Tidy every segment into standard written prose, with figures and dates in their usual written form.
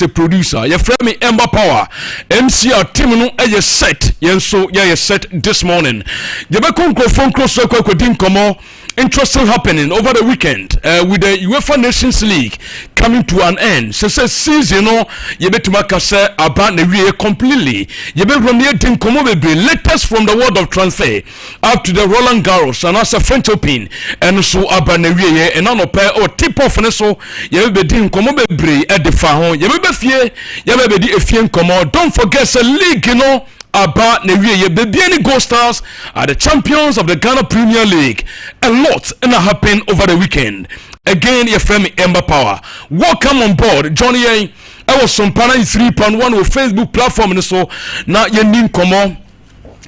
the producer. Your friend me Ember Power. MCR team no a set. Yenso ya set this morning. Yebeko phone close so kwa din komo. Interesting happening over the weekend with the UEFA Nations League coming to an end. So season no yebetuma kase aba na wie completely. Yebetuma din komo bebre latest from the world of transfer up to the Roland Garros and as a French Open and so aba na wie and anope or tip off ne so yebebe din komo bebre e de fa ho yebebe fie yebebe di efie komo. Don't forget the league, you know. About Newie, the Gold Stars are the champions of the Ghana Premier League. A lot happened over the weekend. Again, your friend Ember Power. Welcome on board, Johnny. I was Sompa 3.1 with Facebook platform and so now you need come on.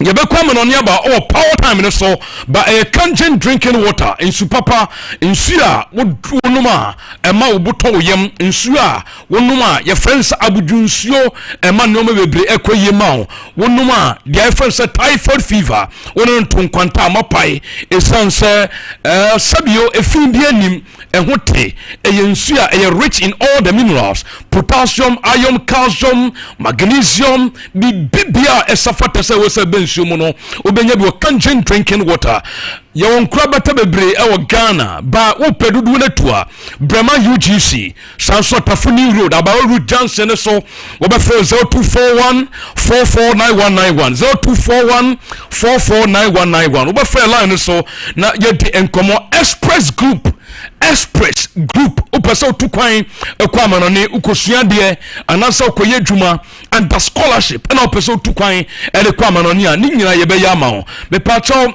You be coming on here by power time and so but a can't drinking water in supapa in suya wonuma e ma obuto yem in suya wonuma your friends abudun suyo e ma no me bebre ekoye ma wonuma their friends typhoid fever wonon ton kwanta mapai e sanse sabio efin bi anim e hote e yensuya e rich in all the minerals, potassium, iron, calcium, magnesium, bibia e safata se we no obenya bi can't drinking water. Yawon krabata bebre e Ghana ba wo pedudu na tua Brema UGC Sanso Tafuni Road about Root Johnson so wo be 0241 449191 0241 449191 wo be line so na yedi enkomo Express Group upeso tu kwan ekwa manone ukosua de anasa ukoye dwuma and the scholarship na upeso tu kwan e de kwa manone a ni nyina ye be ya ma ho me pacho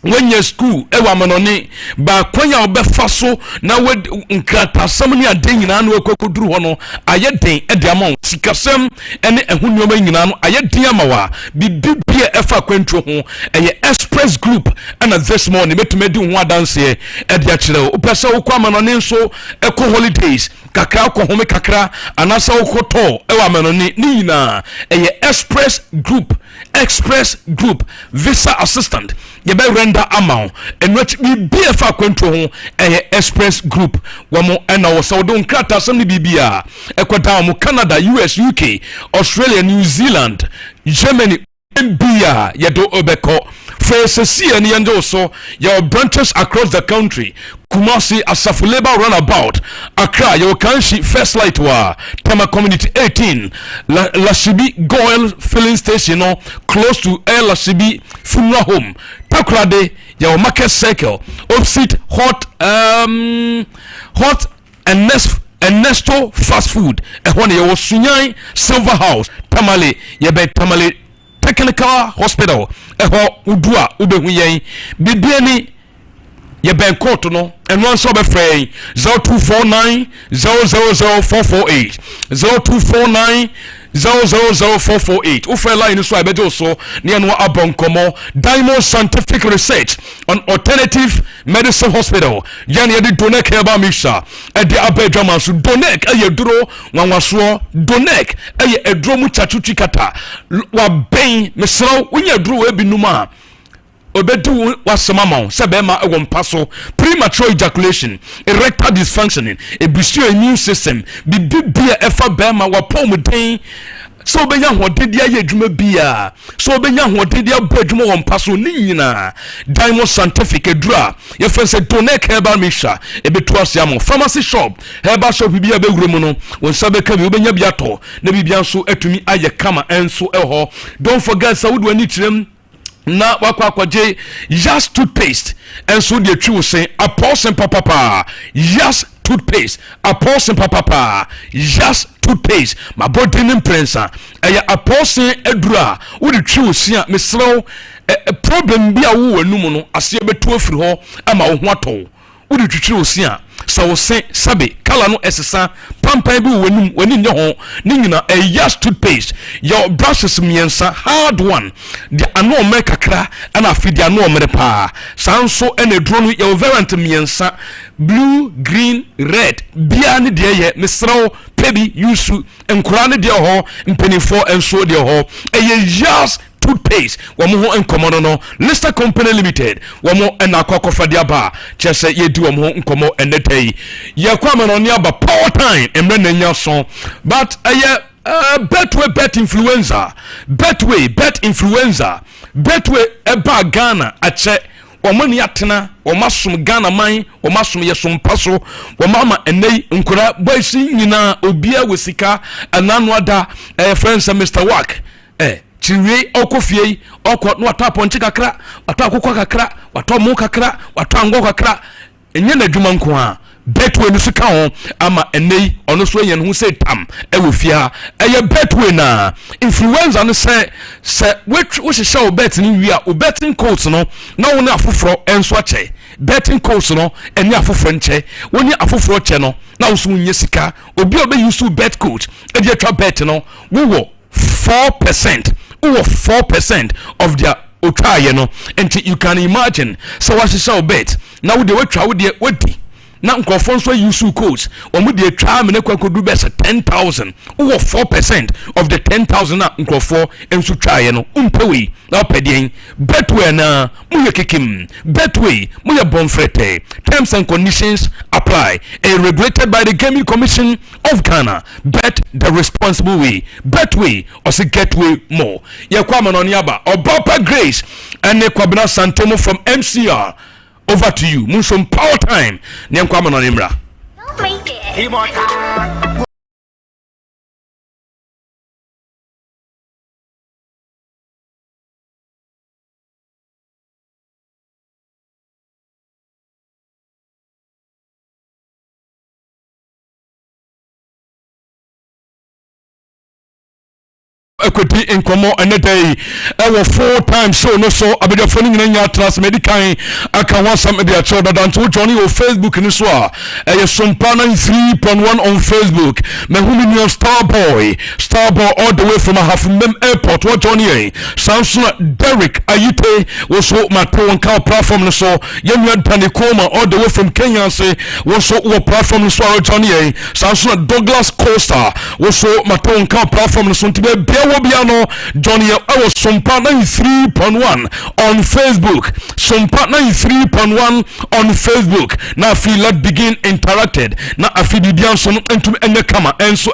when your school ewa manone ba kwanya obefa so na we nkrata samni aden nyina no ekwaduru ho no ayeden e de ama sikasem ene ehunnyoma nyina no ayeden ama wa bibibia efa kwantwo ho eye Express Group and this morning metumedi ho adanse e de akire o pese wo kwa manone nso eko holidays kakra ko home kakra anasa wo koto ewa manone ni nyina eye Express Group visa assistant ye be render amount and which be fa kwantwo ho Express Group wamo ena wo so don krata sam ni bibia ekoda mo Canada, US, UK, Australia, New Zealand, Germany Bia yedo obeko first see any and also your branches across the country. Kumasi Asafuleba runabout Accra your kanshi first light wa Tema Community 18 Lashibi Goel filling station no close to El Lashibi Funeral Home Takrade your market circle opposite hot and Nesto fast food ehone your Sunyai Silver House Tamale yebe Tamale Technical Hospital eho udua ubehu yen bibiani ye ben court no and one so be free 0249 000448 0249 000448 ufe line so abejo so near no abonkomo Diamond Scientific Research on Alternative Medicine Hospital yan ye donek eba misha e de abejo man so donek e ye duro wanwaso donek e ye edro mu chachuchi kata wa ben mesro unya duro e binuma obedu wasamama sebema ewompaso premature ejaculation erectile dysfunction a boost your immune system bibia efa bema wapomuden so benya hodede aye adwuma bia so benya hodede abo adwuma wompaso ni nyina Diamond Scientific edura ye fense donek herbal mixture ebetu asiamo pharmacy shop herbal shop bibia bewuremu no wonsa beka bi obenya biato na bibia nso atumi aye kama enso eho. Don't forget sawudu ani tirem na wakwaje just toothpaste and so the true say a person papa just toothpaste a person papa just toothpaste my body nim prensa a person edura wo the true say me slow a problem bia wo anum no ase betu afiri ho ama wo ho ato wo the true say so say sabe kala no esesa pampan bi wanum wani nye ho ni nyina a just toothpaste your brushes miensa hard one the ano me kakra and afidi ano me pa sanso ene duro no your variant miensa blue, green, red bia ne de ye mesraw pebi yusu enkura ne de ho mpenifo enso de ho e just toothpaste wɔn ho nkɔmɔ no Lister Company Limited wɔn ɛna akɔkɔfa de aba kyerɛ sɛ yɛdi wɔn ho nkɔmɔ ɛnɛ tɛ yi yɛkɔ amanɔni aba power time mmerɛ na nya so but ɛyɛ Betway bet influencer Betway ɛba Ghana akyɛ wɔn ni atena wɔn asom Ghana man wɔn asom yɛ Sompa so wɔn ama ɛnɛ nkora boys nyinaa obiara wɔ sika ɛnano ada friends Mr. Wack chiriwe okofie okɔ no atɔ apɔnkye kakra atɔ akokɔ kakra atɔ mo kakra atɔ angɔ kakra enye na adwuma nko a Betway no sika ho ama ɛnɛ ɔno so yɛ no ho sɛ tam ɛwɔ fia ɛyɛ Betway na influencer no sɛ wo hyehyɛ wo bet no wi a wo betting codes no na wo ne afoforo enso akyɛ betting codes no ɛne afoforo nkyɛ wo ne afoforo kyɛ no na wo so nyɛ sika obi a be use bet code ɛde atwa bet no wo 4% 4% of their otwaye no and you can imagine so what is our bet now they were try with the na nkɔfo nso use codes wɔn de atwa amene kwakodu bɛsɛ 10,000 wɔ 4% of the 10,000 na nkɔfo nso twaye no umpewi na opedien Betway na muye kikim Betway muye bonfrete terms and conditions apply and regulated by the Gaming Commission of Ghana. Bet the responsible way. Betway or say Getway more yɛkɔ amanɔni aba Obapa Grace ɛne Kwabena Santomo from MCR. Over to you. Munsom power time. Nyankwa manonimra. Don't make it. Equity in Como and a day. Our 4 times show no so. I be the phone in your trans medical. I can want some of their children than to Johnny or Facebook in this war. A Sompa 3.1 on Facebook. Mehumin Starboy all the way from a half mem airport. What Johnny Samson Derek Ayite was so my pro and car platform so. Young Tanikoma all the way from Kenya say was so platform so Johnny Samson Douglas Costa was so my pro and car platform so to be Biano Johnny our Sompa 93.1 on Facebook. Sompa 93.1 on Facebook. Now feel like begin interacted. Now I feel the Bianson into the camera and so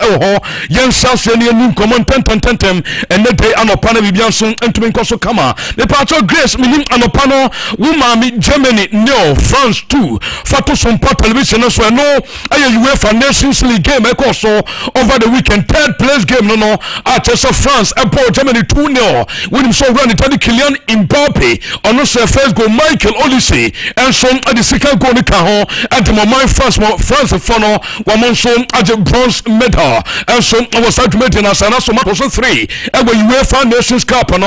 Yen Sassi new common ten and the day anopana Bianson into me also kama. The part of Grace meaning anopano woman Germany no France 2 Fato Sompa television so no UEFA Nations League game also over the weekend third place game no at France and Germany 2-0 when him so run it Kylian Mbappe on also first goal Michael Olise and so at the second goal ni kaho at the moment France fono one so at the bronze medal and so was ultimately as an so much 3 and when UEFA Nations Cup and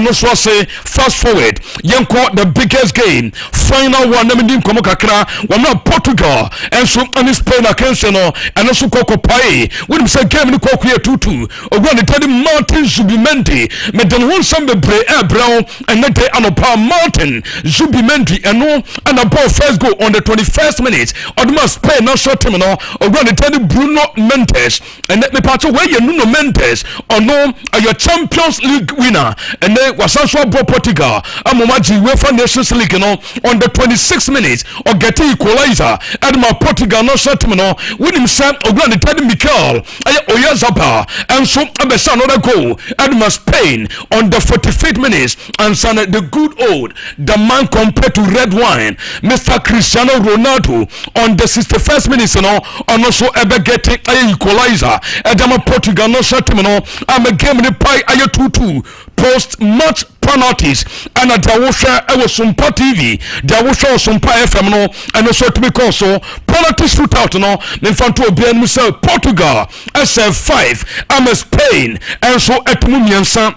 also say fast forward yanko the biggest game final one na medim komo kakra one na Portugal and so and Spain against no and also Coco Pai when him say game ni Coco 2-2 ogwa ni tadi Martin Zubimendi medan won some bebre brown and that day anopa Martin Zubimendi and no and a ball first goal on the 21st minute Oduma Spain no short term no ogwa ni tadi Bruno Mendes and that me part where you Nuno Mendes or no your Champions League winner and then was also ball Portugal amomaji UEFA Nations League no on the 26th minute or get equalizer and my Portugal no short term no win himself ogwa ni tadi Mikel Oyazaba and so abesa another goal and Spain on the 45th minutes and son the good old the man compared to red wine Mr. Cristiano Ronaldo on the 61st minutes and also ever getting a equalizer and Portugal no shot him I'm a game in the pie 2-2 post match penalties and at the washer I was Sompa TV there was Sompa FM no and also to be also penalties shootout no in front of Portugal SF5 I'm a Spain and so at Muniansa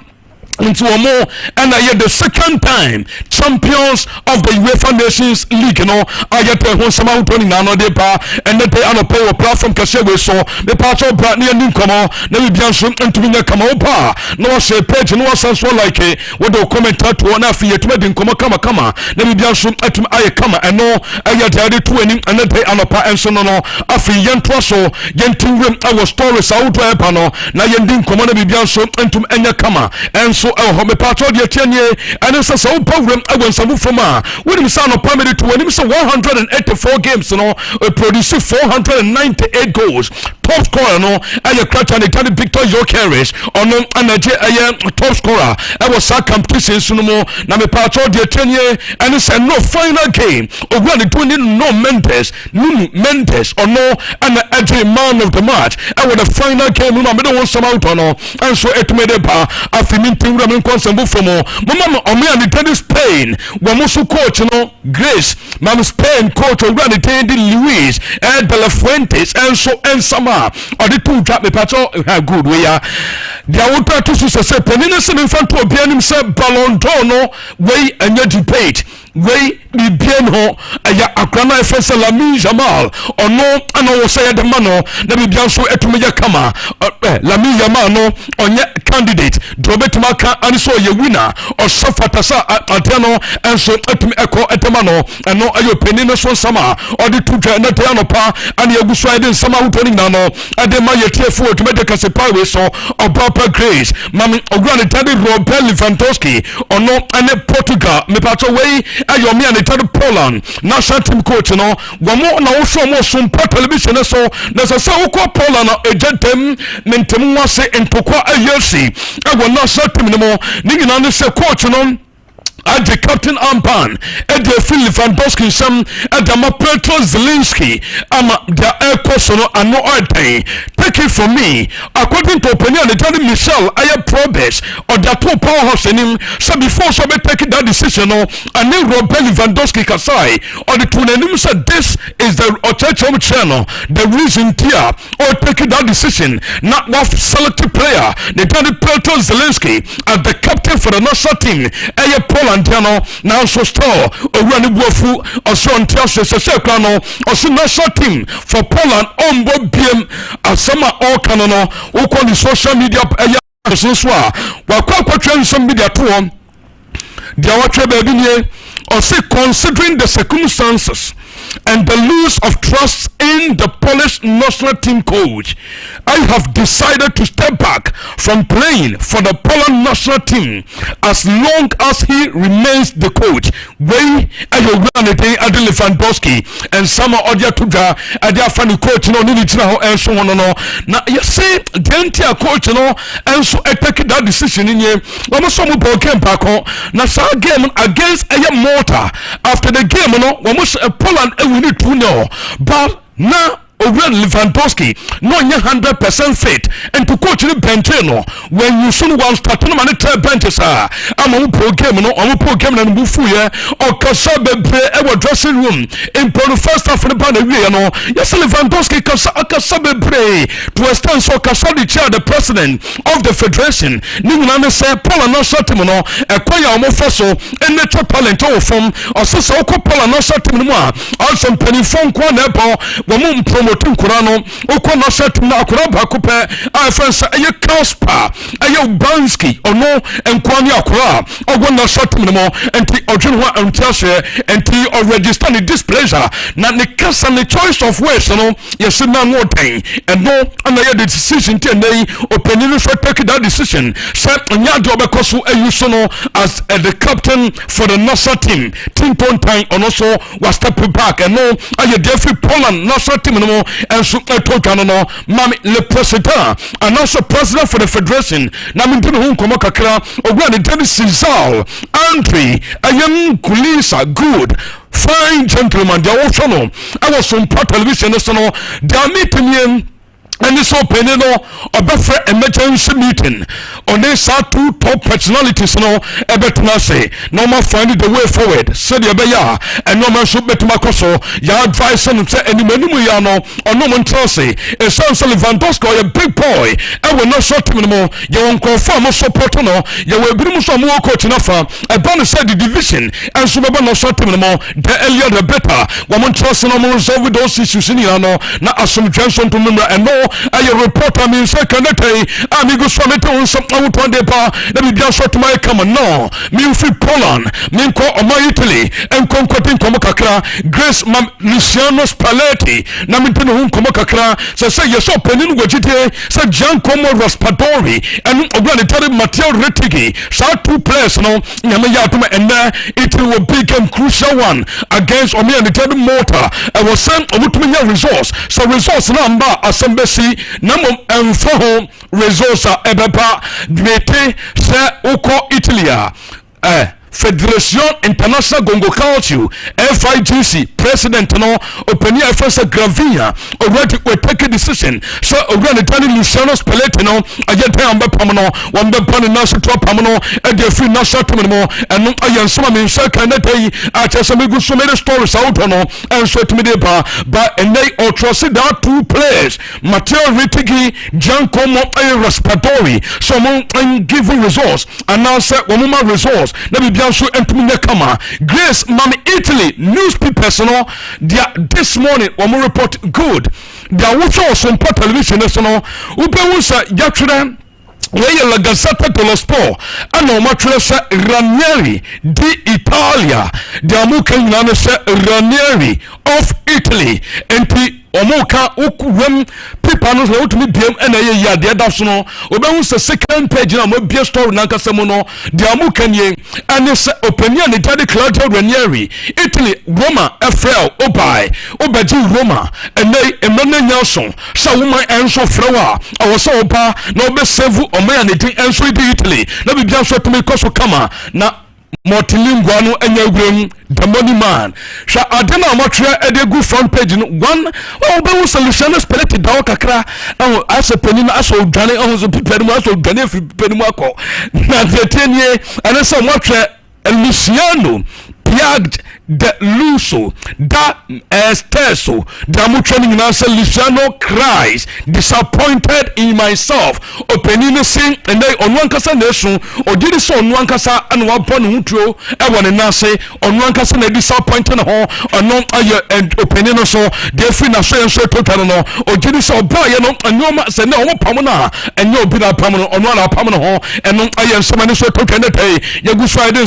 into a more and I had the second time champions of the UEFA Nations League I get one some out on another day and then they are a power platform Kashewe so the part of Bradley and Newcomer then we be answering and to me come over no say page no sense like what the comment to one after you to me come then we be answering at I come and no I had the 20 and then they are and so no after yen so yen two I was stories out to epano now yen didn't come on we be answering and to me come and so ho me patro de tianie ene se so pawrem awonsamu from a wonim sa no pamede to wonim se 184 games no produce 498 goals. Top scorer no aye kracha ne tani Victor Yokeres ono anaje aye top scorer e was sa competition suno na me patro de tianie ene se no final game ogwa ne to no Mendes ono ana aje man of the match e was the final game no me don some out ono and so etumede ba afiminti wura me konsambu from mama omo ya ne tani Spain wo mo so coach no Grace mam Spain coach wura ne tani Luis de la Fuentes and so ensama or the two trap me patro good we are dia wota to so say penina se me fanto obianim se Ballon d'Or no we anya debate we bi bien ho aya akrana efese Lamine Yamal ono ana wo say de mano na bi bian so etumeya kama Lamine Yamal no onye candidate drobetuma ka ani so ye winner or sofata sa atano enso etumi eko etemano eno ayo penina so sama or the two na te anopa ani eguso ide sama utoni na no ade ma ye tiefo etumede kase pawe so Obapa Grace mami ogwane tadi Robert Lewandowski ono ane Portugal me pato we ayo me ane tadi Poland national team coach no wamo na wo so mo Sompa television so na se wo Poland na ejentem mentem wase entokwa ayesi ewo national team no mo ni nyina ne se coach no the captain Ampan and the Lewandowski some and the Petro Zelensky the air personal and no other take it from me according to opinion the Johnny Michel I have progress or the two powerhouse in him so before so be taking that decision and then Robert Lewandowski Kasai or the two names said this is the Ochechom channel the reason here or taking that decision not one selected player the Johnny Petro Zelensky as the captain for the national team Poland now so store owurani buofu oso ntiase sese kwa no oso national team for Poland on bo biem asama all kanono ukọ ni social media so so a wakọ twetwe some media to on dia watwe ba bi nie or say considering the circumstances and the loss of trust in the Polish national team coach, I have decided to step back from playing for the Poland national team as long as he remains the coach. Way Ayogranete Adel Lewandowski and some other tuja and their funny coach no need to know and so on no. Now you see the coach no and so I take that decision in here. Almost some broken back on now some game against a Malta after the game no almost Poland we need to know but now Lewandowski no 100% fit and to coach the bench no when you soon want start no man try benches am on program no on program na mbufu ye o kasa bebre e dressing room in the first half of the band we no yes Lewandowski kasa bebre to extend so kasa the chair the president of the federation ni na say Paul no shot him no e kwaya o foso and natural talent o from o so Paul no shot him no also penifon kwa na po wo mu promote Kurano, Okono set na Kuraba Coupe, I fancy a Kaspa, a Bansky, or no, and Kwani Akura, or one not shot no more, and the original and Chelsea, and the already standing displeasure. Not the cast and the choice of ways, no, yes, no more thing, and no, and I had the decision today, opinion for taking that decision. Set on Yadoba Kosu Ayusono as the captain for the national team, Team Time, and also was stepping back, and no, I had Jeffrey Poland, national team no more. And so no mami le president and also president for the federation na mi ntino hu komo kakra ogwa de Dennis Sizal Andre ayam kulisa good fine gentleman they also know I was on television so no they meeting and this opening a emergency meeting on this two top personalities no ebetuna say no man find the way forward said ya beya and no man should betuma koso ya advice and say any menu ya no or no man trust say a son Lewandowski a big boy I will not short him no you won't confirm support no you will bring some more coach enough a ban said the division and so no short him no the earlier the better one man trust no man resolve those issues in no na assume Johnson to remember and no aye report I mean say kanete ami go so mete on some out on the pa let me just short my come no me free Poland me ko omo Italy en konkotin komo kakra Grace Luciano Spalletti na me tene hu komo kakra say yeso panin go jite say Giancomo Raspadori and oblanetary Matteo Rettigi so two players no nyame ya to and it will become crucial one against Omi and the Malta I was sent omutumi resource so resource number asembesi namo enfo ho resource ebeba dwete se uko Italy Federation International Gongo Culture FIGC President no openia first Gravina already we take a decision so already telling Luciano Spalletti no ajete amba pamno wambe pan national to pamno e de free national to mo and no ayan so me say kan dey a chese me go so many stories out no and so to me dey but and they all trust that two players Matteo Rettigi Giancomo Raspadori so mo give resource and now say woman resource let me so entumi kama Grace mami Italy newspapers no this morning one report good dia watch Sompa television no ubewu sa yatwere weye la Gazzetta dello Sport ana matwere sa Ranieri di Italia dia mu kan na sa Ranieri of Italy enti omoka okuwem paper no so to me biem na ye ya de da so no obehu se second page na mo bia story na nkasa mu no de amuka nie ane se opinion ne tade Claudio Ranieri Italy Roma FL obai obaji Roma ene emane nyaso sa woman enso frewa awoso oba na obesave oman ne tin enso di Italy na bibia so to me koso kama na multilingual no enya gurem the money man sha adena amotwe edegu front page no one obewu solution Spalletti dawo kakra ase penina aso dwane onzo pipere mu aso dwane fi pipere mu akọ na detenie anesa amotwe Luciano Piagged de Luso da esteso da mutraining na say Luciano cries disappointed in myself openini sing and they on one kasa nesu odiri so on one kasa and one pon hutro e won na say on one kasa na disappointed ho ono aye and openini so dey free na so total no odiri so boy no anyoma say na o pam na enye obi na pam no ono na pam no ho eno aye so mani so total na tay yagu Friday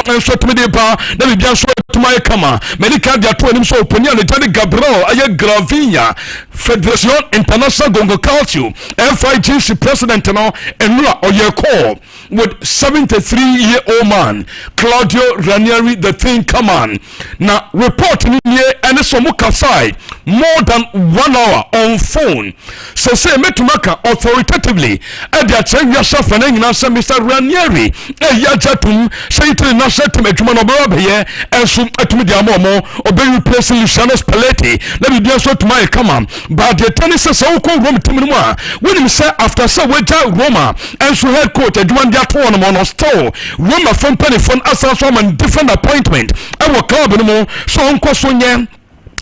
and so to me de pa na bi bia so to my kama medical dia to anim so oponi and tade Gabriel aye Gravina Federation International Gongo Culture FIGC president no enura oye call with 73-year-old man Claudio Ranieri the thing come on na report ni and so mo kasai more than 1 hour on phone so say metumaka authoritatively and dia chen ya shafa na nyina say Mr Ranieri ya jatum say to na setem adwuma no be ye enso atumi dia mo obe replace Luciano Spalletti na bi dia so tuma kama but the tennis say wo ko Roma timi mu a when him say after say we ja Roma enso head coach adwuma dia to no no still Roma from penifon asaso man different appointment e wo club no mo so onko so nye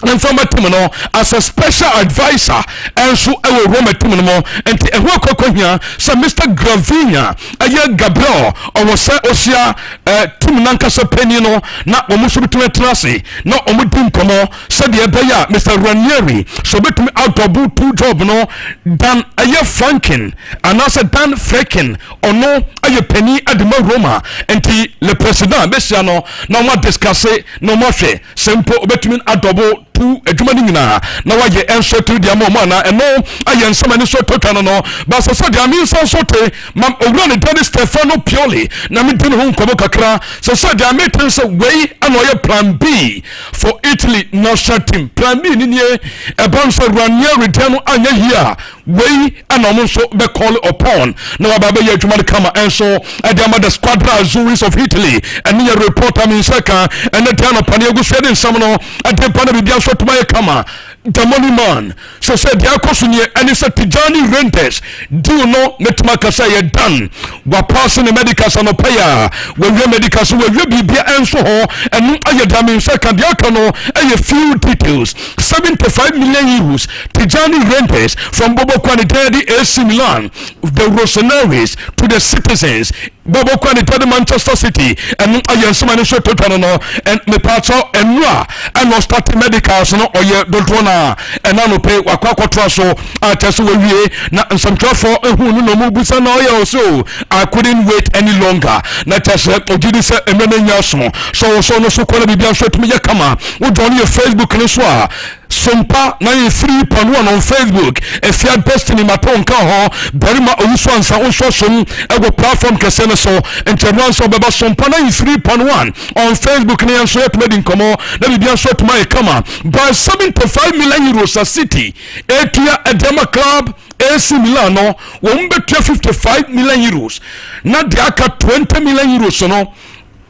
and from a team no as a special advisor and so I Roma team no and a who here so Mr Gravina aye Gabriel or say osia team nankasa penny no na omo so betumi trase na omo dim komo said the beya Mr Ranieri so betumi out of two job no dan aye Franken and also Dan Frecken or no aye penny adema Roma and le president besia no mo discuss no mo hwe simple betumi adobo two adwuma nyina na waye enso to dia mo na eno aye nsama ni so total no but so dia mi so te mam owura ne Dennis Stefano Pioli na mi din ho nkomo kakra so dia mi tin say wey ana oye plan B for Italy national team plan B ni nie e ban so Ranieri return anya here wey ana mo so be call upon na wa ba be ye adwuma kama enso dia ma the squadra azuris of Italy and your reporter min saka and the town of Paniago said in some no at the pan of so to my kama the money man so said the akosunye and it's a Tijani renters do no netmaka say done wa passing the medicals on paya we medicals we be enso ho and aye damin second yakano a few details 75 million euros Tijani renters from Bobo Quantity AC Milan the Rossoneri's to the citizens Bobo Kwani to the Manchester City and Ayensuma ni shoto no and me pacho enwa and no start medicals no oye dotona and no pay wakwa so ateso we na nsomtwafo ehunu no mu busa na oye also I couldn't wait any longer na tese ogidi se emene nyaso so no so kola bibia so tumi ye kama wo join your Facebook ni so a Sompa 93.1 on Facebook. If you are destiny maton ka ho berima owuso ansa wo so ego platform kese so internet so beba Sompa 93.1 on Facebook ni anso yet made in komo na bibia so tuma e kama by 75 million euros a city etia edema club AC Milan no wo mbetua 55 million euros na de aka 20 million euros no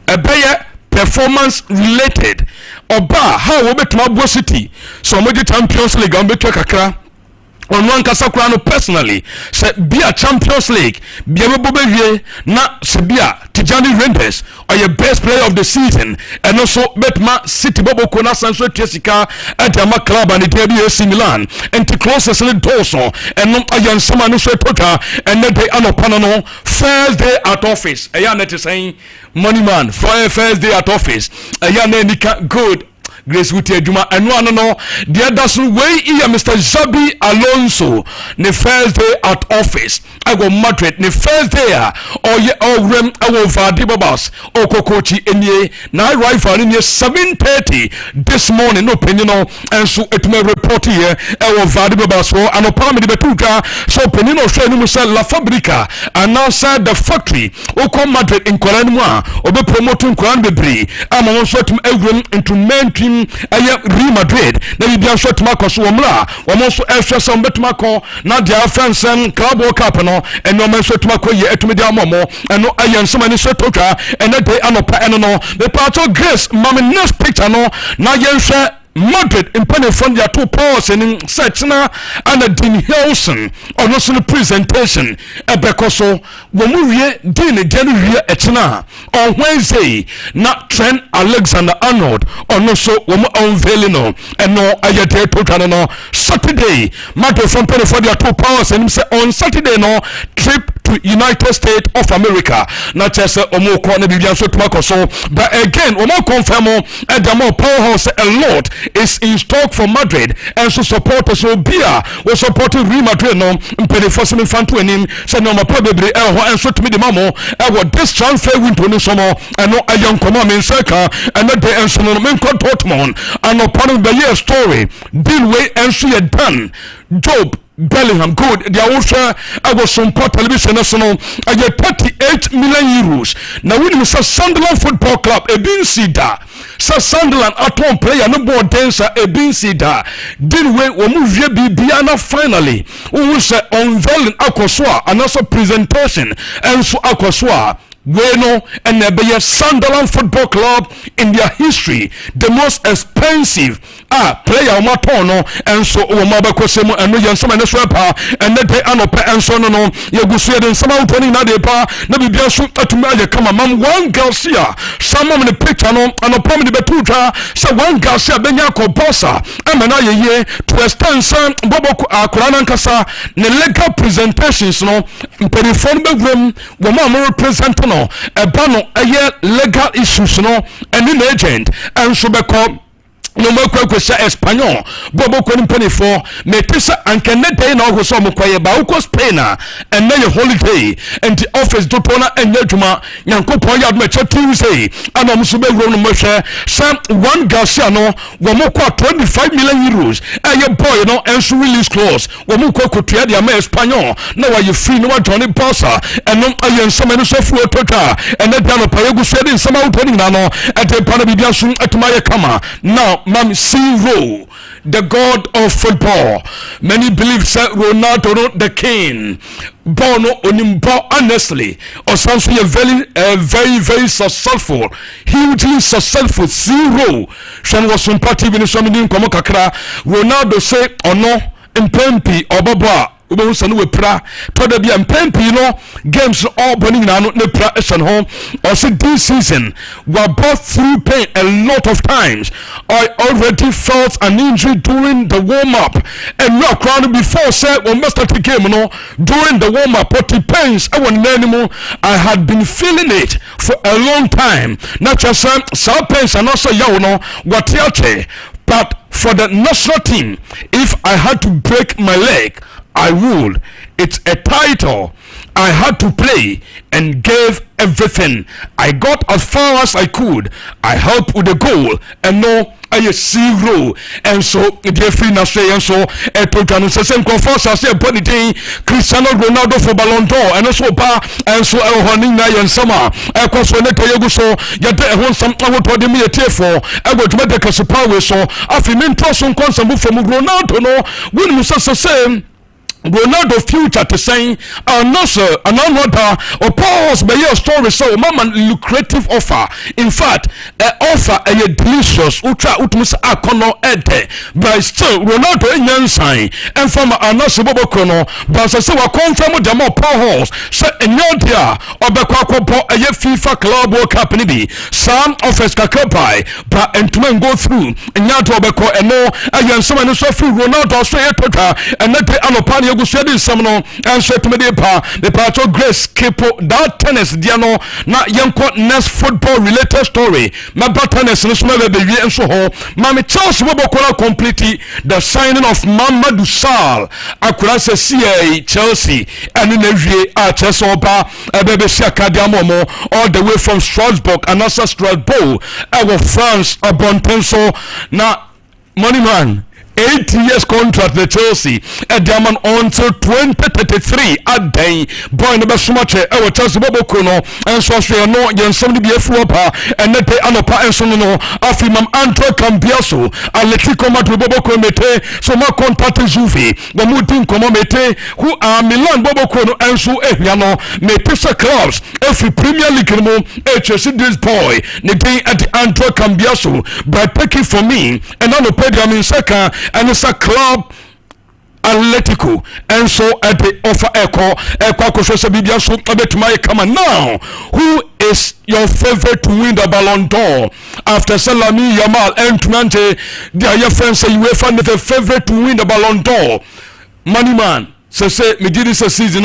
ebeye performance related oba how we betuma Bo City so mo di Champions League on betua kakra on one kasakura no personally se bia Champions League bia me bobewie na se bia Tijani Rangers are your best player of the season and also betma City bobo kona sanso tiesika at ama club and the AC Milan and to close the door so and no ayan sama no so tota and then they anopana no first day at office ayan net saying money man first day at office ayan nika good Grace Wuti Juma and one no the other way here Mr. Zabi Alonso the first day at office I go Madrid the first day or rem I will Vadi Babas or Kokochi enye na arrival in 7:30 this morning no opinion and so it may report here I will Vadi Babas or an opami de betuka so penino show no say La Fabrica and now said the factory o come Madrid in Koranwa or be promoting Koran bebre am also to into mainstream Real Madrid na bibia so tuma koso omra omo so ehwe so betuma ko na dia France Club World Cup no eno men so tuma ko ye etumi dia momo eno ayen so mani so toka eno dey anopa eno no the part of Grace mama next picture no na yenhwe Madrid in penny from their two powers in Setna and a Dean Hilson on also presentation Ebekoso Womuye Dean January Etna on Wednesday not Trent Alexander Arnold on also Womu unveiling and no Ayate Totano Saturday Madrid from penny for their two powers and say on Saturday no trip to United States of America not just Omo Kone Bibian so Tumakoso but again Omo confirm and the more powerhouse a lot is in stock for Madrid and so supporters will be we supporting Real Madrid no mpede force me fan to enim say no ma probably and so to me the mamo this transfer window no somo and no ayan koma men seka and the and so no men kon Dortmund and no part of the year story deal way and so done Job Bellingham good they are also I was Sompa television national I get 38 million euros now when you say Sunderland Football Club a bin sida so Sunderland atom player no more dancer a bin sida deal way we move here bibiana finally who say unveiling akoswa and also presentation and so akoswa Bueno and the Sunderland Football Club in their history, the most expensive player matono and so Omabakosemo and William Sama and the Anopa and so no Yagusia and some out na depa Nabi Biasu Atumaja come among one Garcia, someone in the picture no and a prominent betuta, so one Garcia Benyako Bossa, Amana ye to extend some Bobo Kuranankasa, the legal presentations no Periphone room, Wama representing a bano a legal issues no and an agent and so become no more question Espanol Bobo couldn't penny for me pisa and can net day now go some quiet Baucos Pena and then your holiday and the office Dotona and Nejuma Yanko Poyad Metro Tuesday and I'm Sube Rono Moshe Sam one Garciano Wamoko 25 million euros and your boy no and so release clause Wamoko could tell the Amer Espanol now are you free no Johnny Bossa and no I am some so full tota and then down a Payago said in some out nano at the Panabiasun at Maya Kama now Mam Zero, the god of football. Many believe that Ronaldo the king. Bono onimbo honestly, or something very successful, hugely successful. Zero. Shan was some party when some in Komokakra. Ronaldo say or no. Impempi Obaba ube sanu we pra to da bia mpempi no games all burning na no ne pra esan ho or say this season we are both through pain a lot of times. I already felt an injury during the warm up and no crown before say we must start the game no during the warm up but it pains I won anymore. I had been feeling it for a long time. Not just some pains and also you know what yache. But for the national team, if I had to break my leg, I would. It's a title. I had to play and gave everything. I got as far as I could. I helped with the goal and no I zero. And so the free na say and so a total same conference as a body Cristiano Ronaldo for Ballon d'Or and also ba and so honey na yen summer. I was when you so you want some I would me a tear for I would make the power so I feel me trust on constant from Ronaldo no when you say same Ronaldo future to say no sir another or pause by your story so mama lucrative offer in fact offer a delicious ultra utmus akono ede but still Ronaldo nyansan and from anase bobokono but say wa confirm dem pause say enyodia obekwa kopo a FIFA Club World Cup ni bi some offers kakai but entuma go through enyato obeko eno ayansom no so free Ronaldo so yetota and that anopani Gusedi Samno and Shet Medipa, the part of Grace Kipo, that tennis Diano, not young next football related story. My tennis and smell the year and so home. Mammy Charles Wobokola completely the signing of Mamadou Sall across the CA Chelsea and in the Chesoba, a baby Shakadiamomo, all the way from Strasbourg and also Strasbourg, our France, a Bontenso, now money man. 8 years contract the Chelsea at Diamond until 2033 at day boy no be so much e Chelsea bobokono and so no yen somebody be afuopa and net anopa and so no afi mam Anto Cambiaso Atletico Madrid boboko mete so ma contract Juve the mutin komo mete who are Milan bobokono and so ehia no mete so clubs every Premier League no Chelsea this boy ne day at the Anto Cambiaso by taking for me and on the podium in second and it's a club Atletico and so at the offer echo so bibia so abetuma come on now who is your favorite to win the Ballon d'Or after Salami Yamal and Tunante their friends say you find the favorite to win the Ballon d'Or money man say me did this season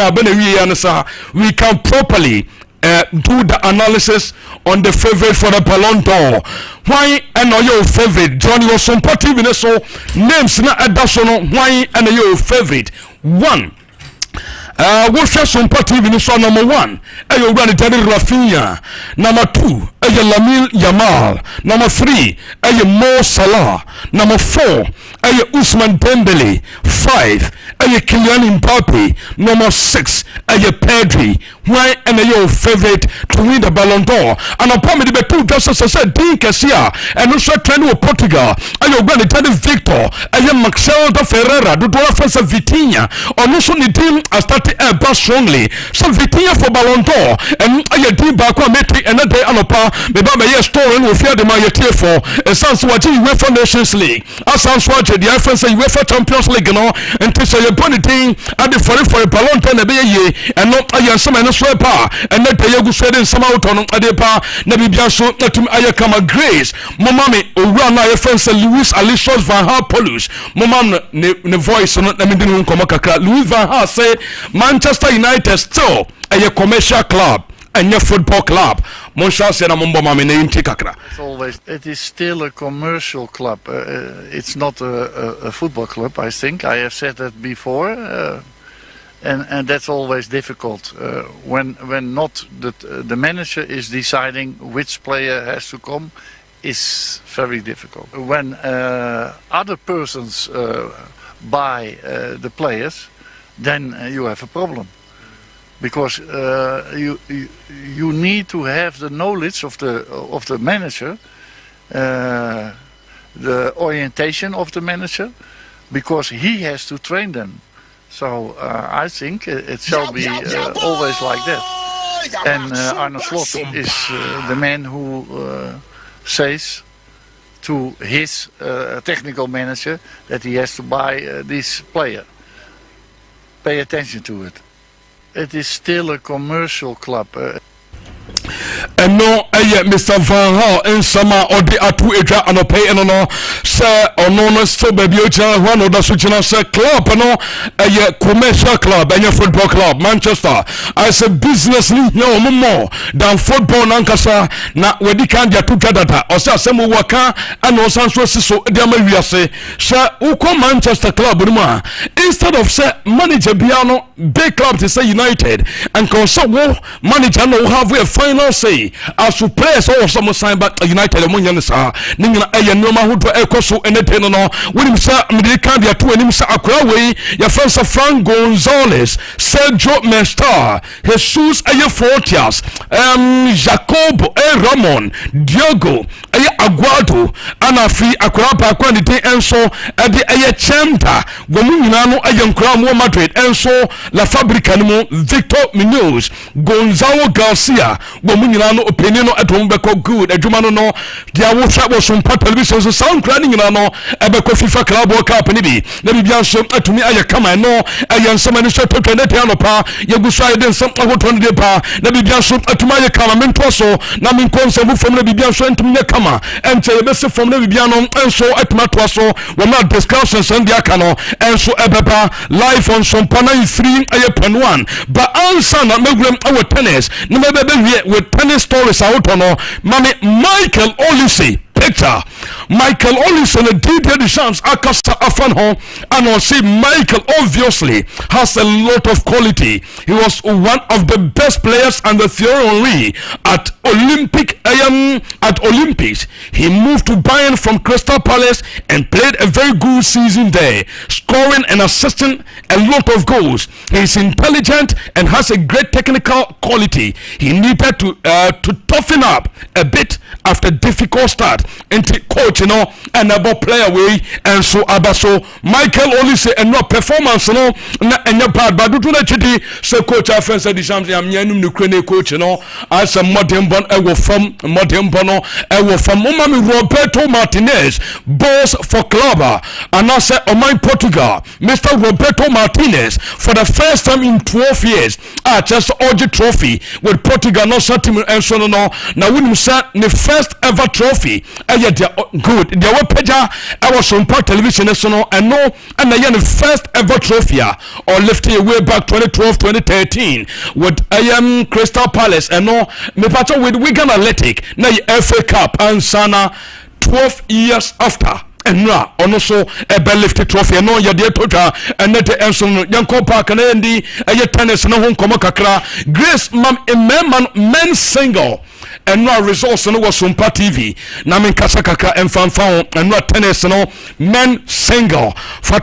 we can properly do the analysis on the favorite for the Ballon d'Or. Why and your favorite? Johnny was some party in so names na additional why and your favorite one. What's your some party in so number one? You run it Rafinha. Number two, Lamine Yamal. Number three, Mo Salah. Number four, Ousmane Dembele. 5, Kylian Mbappe. Number 6, Pedri. Why and your favorite to win the Ballon d'Or? And upon me the two justices said Dean Cassia and also train with Portugal. You run it Victor. Maxel de Ferreira. Do offense Vitinha. Or also the team has started bus strongly. So Vitinha for Ballon d'Or and I team back on Metri and that day Anopa. The Baba yes story will fear the Mayatir for a Sans Waji UEFA Nations League. As Sans Waji the offense UEFA Champions League no and to say your bonny team at the for a Ballon d'Or and not I am some and swepa and that they go said in some out on Adepa Nabibia so not to Ayakama Grace. Momami Urana offense Louis Alicios Van Haar Polus. Momam ne voice on let me didn't come Louis Van Haar say Manchester United still a commercial club and your football club. It is still a commercial club. It's not a football club, I think. I have said that before. And that's always difficult when not the manager is deciding which player has to come. Is very difficult. When other persons buy the players, then you have a problem, because you need to have the knowledge of the manager, the orientation of the manager, because he has to train them. So I think it shall be always like that. And Arne Slot is the man who says to his technical manager that he has to buy this player. pay attention to it. It is still a commercial club. ɛno ɛyɛ Mr. Van Hal nsɛm a ɔde ato edwa anɔpɛ ɛno no sɛ ɔno no sɛ baabi ogyina hɔ na ɔda so gyina sɛ club no ɛyɛ commercial club ɛnyɛ football club. Manchester as a business ni hia ɔmo more than football nankasa na wɔdi kan de ato dwa dada ɔsɛ asɛm wɔ ka ɛna ɔsan so si so de ama wiase sɛ wokɔ Manchester club no mu a instead of sɛ manager bia no big club to say United and ɔsɛ wo manager no have a final say as to players or some sign back United among young sa ningina ɛyɛ nneɛma ahodoɔ ɛkɔ so ɛnɛ tɛ no no wonim sɛ mede kan de ato anim sɛ akora wei yɛfrɛ sɛ Frank Gonzalez, Sergio Mestar, Jesus ɛyɛ Fortias, Jacobo Ramon, Diogo ɛyɛ Aguado ana afi akora baako ne den ɛnso ɛde ɛyɛ Chenta wɔn mu nyinaa no ɛyɛ nkora mu Madrid ɛnso La Fabrica no mu Victor Munoz, Gonzalo Garcia wɔn mu nyinaa no opinion no ɛdɔm bɛkɔ good adwuma no no deɛ wohwɛ wɔ Sompa television so sound nkora ne nyinaa no ɛbɛkɔ FIFA Club World Cup ne bi na bibia nso atumi ayɛ kama no ɛyɛ nsɛm ani so tɔtɔ ne tia no pa yɛgu so ayɛ de nsɛm ahodoɔ no de pa na bibia nso atumi ayɛ kama mentoa so na menkɔ nsɛm fam na bibia nso ntumi nyɛ kama ɛnkyɛ yɛbɛsi fam na bibia no nso atumi atoa so wɔn a discussions and aka no nso ɛbɛba live on Sompa 93 ɛyɛ pen 1 ba ansa na mɛwuram ɛwɔ tennis na mɛbɛbɛwie with tennis stories out on mami Michael Olise picture Michael Olise and Didier Deschamps akasa afan ho and on say Michael obviously has a lot of quality. He was one of the best players and the Thierry Henry at Olympics. He moved to Bayern from Crystal Palace and played a very good season there, scoring and assisting a lot of goals. He is intelligent and has a great technical quality. He needed to toughen up a bit after difficult start into coach and about player way and so abaso Michael Olise and no performance no na enya bad but do na chidi so coach afense di Deschamps am nyanum no krene coach as a modern bon e wo from modern bono e wo from Mami Roberto Martinez boss for club and also Oman Portugal Mr. Roberto Martinez for the first time in 12 years just Oji trophy with Portugal no team and so no na win the first ever trophy good they were peja I was on Sompa television and no and the first ever trophy or lifting away back 2012-2013 with Crystal Palace and no me pato with Wigan Athletic na FA Cup and sana 12 years after and now also a bell lifted trophy no ya dear tota and net enson yanko park and endi tennis no home kakra Grace mam men single and no results no was Sompa TV na men kasakaka and fanfan and no tennis no men single for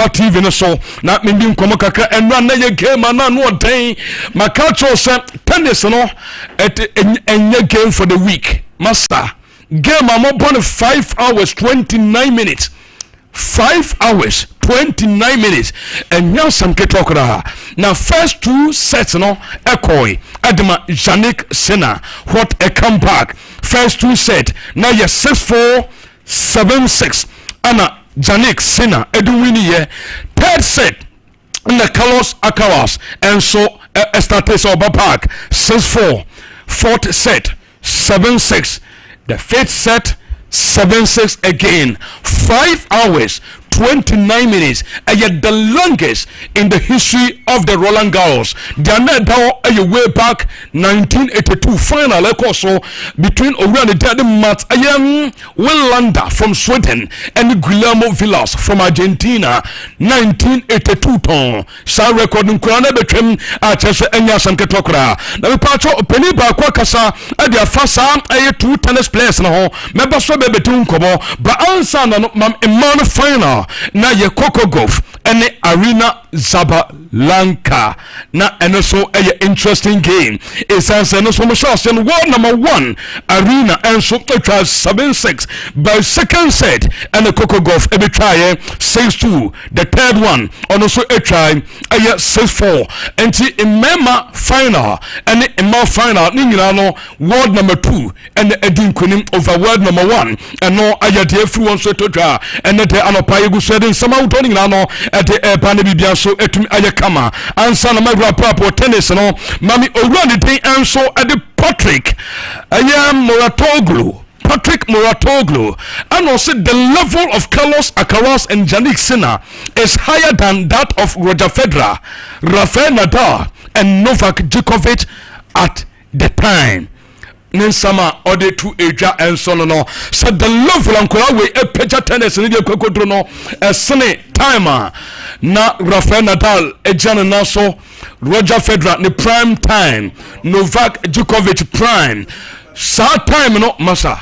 TV no so na mbi nkomo kakra and no na ye game na no den makacho say tennis no enye game for the week master game I'm upon 5 hours 29 minutes 5 hours 29 minutes and now some ketokra now first 2 sets no ekoi adama Yannick Sinner what a comeback first 2 set now you 6-4 7-6 ana Yannick Sinner edu win here third set in the Carlos Akawas and so Estates Oba Park 6-4 fourth set 7-6 the fifth set 7-6 again 5 hours 29 minutes the longest in the history of the Roland Garros. They are now way back 1982 final also between Orion and Mats Willander from Sweden and Guillermo Villas from Argentina 1982 ton sa record nkwana betwem achese enya sanketokra na me pacho openi ba kwa kasa ade afasa 2 tennis players na ho meba so bebetu nkobo ba ansa na man final na ye Coco Golf and Arena Zabalanka na and also a interesting game it's answer no so much and world number 1 Arena and so it was 7-6 by second set and the Coco Golf every try 6-2 the third one and also a try 6-4 and in Mema final and in my final no world number 2 and the Edin Kunim over world number 1 and no I had everyone so to draw and the Anopayu said in some out on de eba na bibia so etumi aye kama ansa na magura papo tennis no mami owura ne den anso de Patrick Patrick Moratoglu, and also the level of Carlos Alcaraz and Jannik Sinner is higher than that of Roger Federer, Rafael Nadal, and Novak Djokovic at the time. Ninsama ode to eja and so no said the level and we a peja tennis in the kokodrono a sene timer na Rafael Nadal ejana naso Roger Federer ni prime time Novak Djokovic prime sa time no masa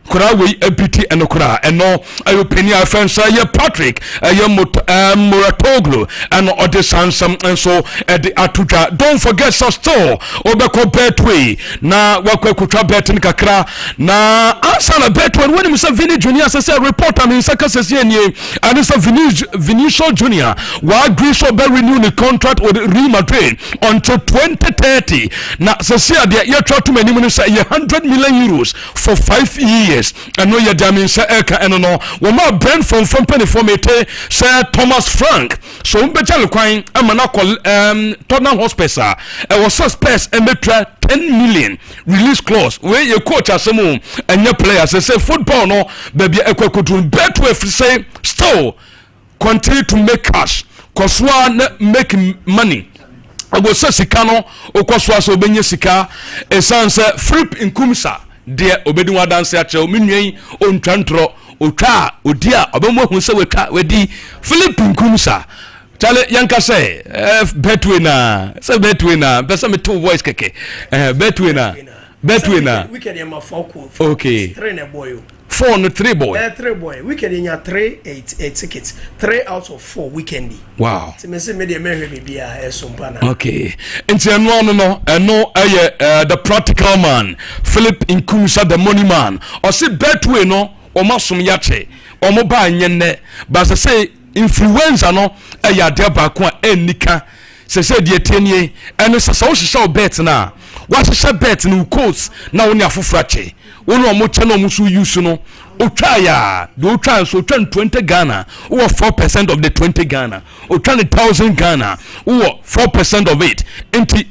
kura we abiti enokura eno ayo peni afensa ye Patrick ayo Moratoglu and ode sansam and so the atuja. Don't forget so still obeko betway na wakwa kutra betin kakra na answer na betway when Mr. Vinny Junior say report am in sakasese nie and Mr. Vinicius Junior wa agree so be renew the contract with Real Madrid until 2030 na sese dia ye try to many say 100 million euros for 5 years. And no, Yamin say Eka and no, Woma Brent from Penifomete, Sir Thomas Frank. So, Betel Quine, I'm an Tottenham Hospital. I was suspect and betra 10 million release clause. Where your coach as a moon and your players say football no, baby, I could bet with say, still continue to make cash, cause one make money. I was say Sikano, or Coswas Obenya Sika, a sans Flip in Kumsa. Dear obedi wa dance ache o menwen o ntwantro o twa odia obemo hu se wetwa wedi Philippine Kumsa chale yanka say betway na pesa me two voice keke betway na weekend yama 4 okay 3 na boy 4 no 3 boy 3 boy weekend yama 8 tickets 3 out of 4 weekend. Wow. So me say me dey mehwe bibia Sompa na. Okay. Enti no the practical man Philip Nkumsa the money man or say betway no o masom yache o mo ba nyenne ba say influencer no ya de ba ko enika se de tenie eno se so hye bet na wa hye bet no coats na woni afofrache woni o mo che no mo so use no o try ya do try so 20 Ghana or 4% of the 20 Ghana or 20,000 Ghana or 4% of it enti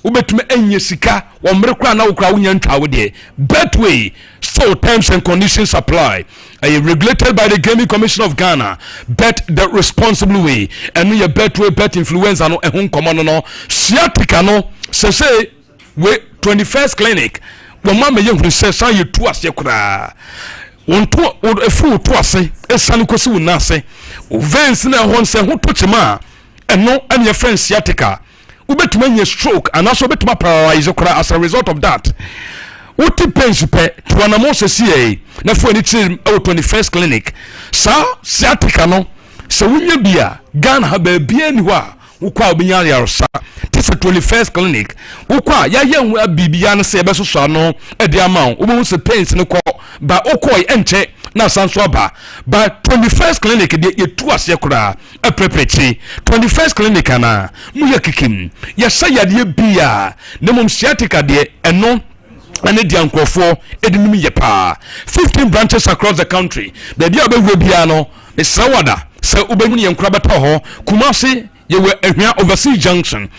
ubetume enye sika wa mrekwa na ukra wunya ntwawo de betway so terms and conditions apply. Regulated by the Gaming Commission of Ghana. Bet the responsible way and we betway bet influencer no ehun komo no sciatica no say we 21st clinic wo mama ye hu say san ye tu ase kura won to efu to ase esane kosi wu na ase vents na hon say hu to chima eno and your friend sciatica ubetuma nye stroke and also betuma paralyze kura as a result of that. What depends pe to na mo se na fo ni chi 21st clinic sa sciatica no se wunya bia Ghana ha ba bia ni ho a ukwa obinya yarsa this 21st clinic ukwa ya ye bibia no se be so no e de ama wo se pains no ko ba okoi enche na sanso aba ba 21st clinic de yetu ase kura e preprechi 21st clinic na mu ya kikim ya sayade bia na mom sciatica de eno and the Yankofo Edinum Yepa 15 branches across the country. The Diabe Webiano is Sawada, Sa Ubeni and Krabataho, Kumasi, you were a overseas junction.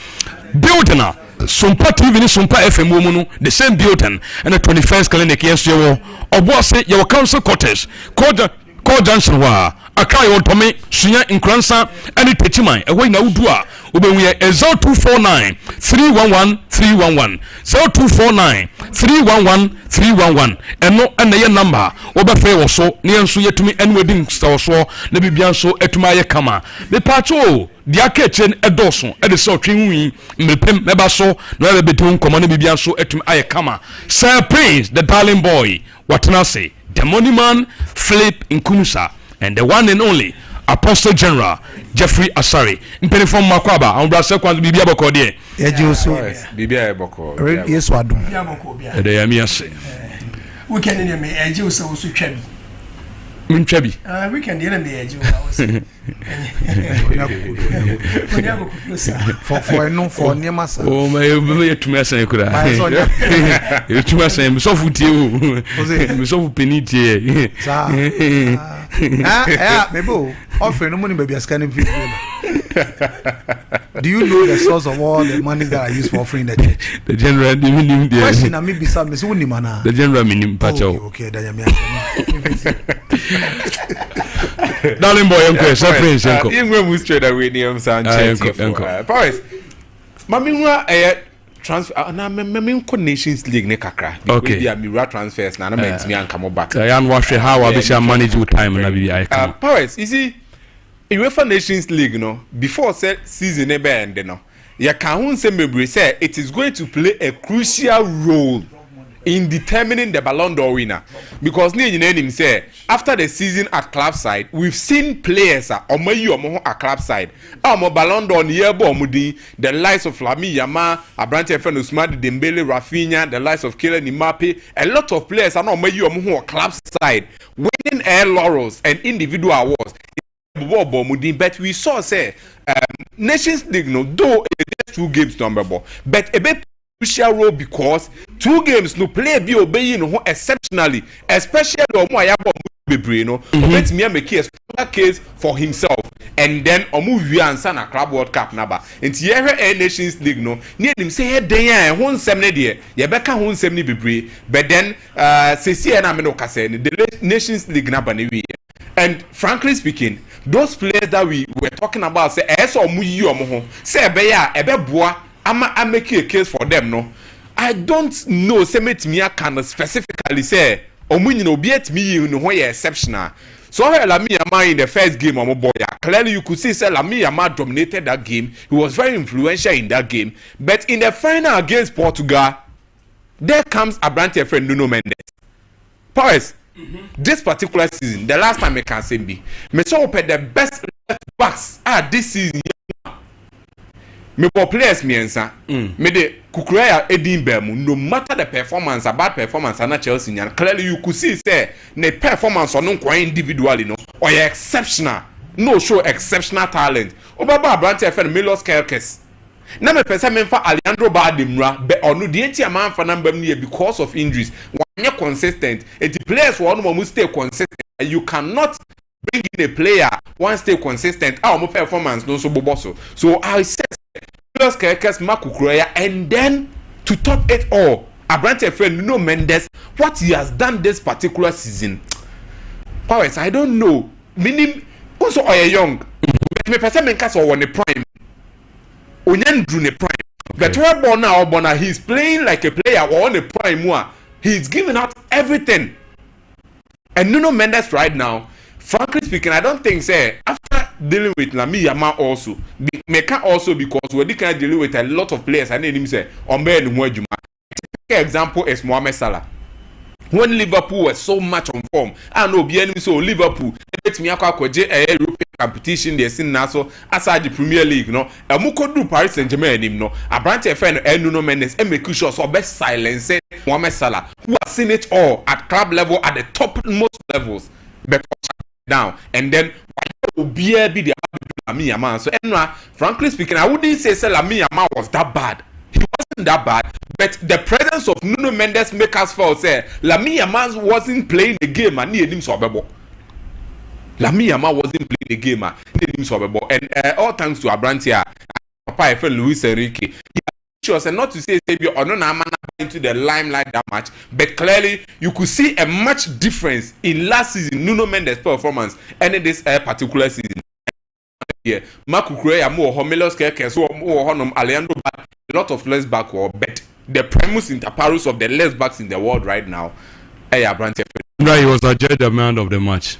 Building Sompa TV, Sompa FM Womunu, the same building, and the 21st clinic, yes, you were, or was it your council quarters, called Junction Wa, Akai Otome, Sunya in Kransa, and it Techimai, away now Dua. We are 0249 311 311 0249 311 311 and no and the number obafe woso ne enso yetumi en wedding store so na bibia so etuma ye kama me pacho dia kechen edoso e de so twinwi mepem meba so na be betu komo na bibia so etuma aye kama Sir Prince the darling boy what na say the money man Philip Nkumsa and the one and only Apostle General Jeffrey Asari mpelefon makwaba ambrase kwa bibia boko de ejuso bibia boko yesu adum bibia boko bia de yami ase we can name ejuso so twa bi Minchabi. Weekend, the NBA, for no for near massa. Oh, my, to me, I say, could I? You to me, say, so food you, so penity. Maybe offering no money, maybe a scanning video. Do you know the source of all the money that I use for offering the church? The general minimum, question, I may be some Miss Unimana. The general minimum, Pacho. Okay, Darling boy, uncle, suffering, uncle. You will straight away, Niam Sanchez. Paris, Mamma, transfer, na me Nations League ne kakra. Okay. There are transfers, na meant me and come back. I am watching how I wish I manage with time and Paris, you see, UEFA Nations League, no, before season ebe end, no, ya can say it is going to play a crucial role in determining the Ballon d'Or winner, because him say after the season at club side, we've seen players at club side. Ballon d'Or the likes of Lamine Yamal, Abrante Fen Ousmane Dembele, Rafinha, the likes of Kylian Mbappe. A lot of players are not at club side winning air laurels and individual awards. But we saw Nations League no though it 2 games number, but a bit crucial role because 2 games no play be obeying no exceptionally, especially let me make a special case for himself and then we answer na Club World Cup number. And here Nations League no near him say hey won 7 there you better won 7 bebre but then say na me no kase the Nations League number we. And frankly speaking, those players that we were talking about say say ebe I make a case for them, no. I don't know. Say me can specifically say, beat me in way exceptional. So Lamine Yamal in the first game, clearly you could see Lamine Yamal dominated that game. He was very influential in that game. But in the final against Portugal, there comes Abrante friend Nuno Mendes. Paris, this particular season, the last time I can say me saw the best left backs this season. Me for players miensa me de Kukureya Ember no matter the performance bad performance na Chelsea and clearly you could see say the performance on no individually no or exceptional no show exceptional talent obaba Abrante FN Milos Kerkes na me pesa me fa Alejandro Bademra be onu de enti am fa number me because of injuries one consistent and the players one more stay consistent. You cannot bring in a player one stay consistent our performance no so boboso. So I said and then to top it all, Abrante friend Nuno Mendes, what he has done this particular season. Powers, I don't know. Meaning, also are young. Me person men cast on the prime. Onyan drew the prime. But we're born now, he's playing like a player on the prime. He's giving out everything. And Nuno Mendes right now, frankly speaking, I don't think after dealing with Lamine Yamal also, also because we're dealing with a lot of players. I need him say example is Mohamed Salah. When Liverpool was so much on form, I know BNM so Liverpool let me a European competition they seen now so aside the Premier League no. Muko do Paris Saint-Germain him no. Abrante FN and Nuno Mendes and make sure so best silence Mohamed Salah who has seen it all at club level at the top most levels. But down and then be the Lamine Yamal. So frankly speaking, I wouldn't say Lamine Yamal was that bad. He wasn't that bad, but the presence of Nuno Mendes make us feel say Lamine Yamal wasn't playing the game and need him so bebo. Lamine Yamal wasn't playing the game and need him so bebo. And all thanks to Abrante, Papa I felt Luis Enrique. And not to say or no into the limelight that much, but clearly you could see a much difference in last season Nuno Mendes' performance and in this particular season. Yeah, Marco Correa more Homelos Kerkes or Honum Alejandro a lot of left back or bet the primus inter pares of the left backs in the world right now. He was a judge the man of the match.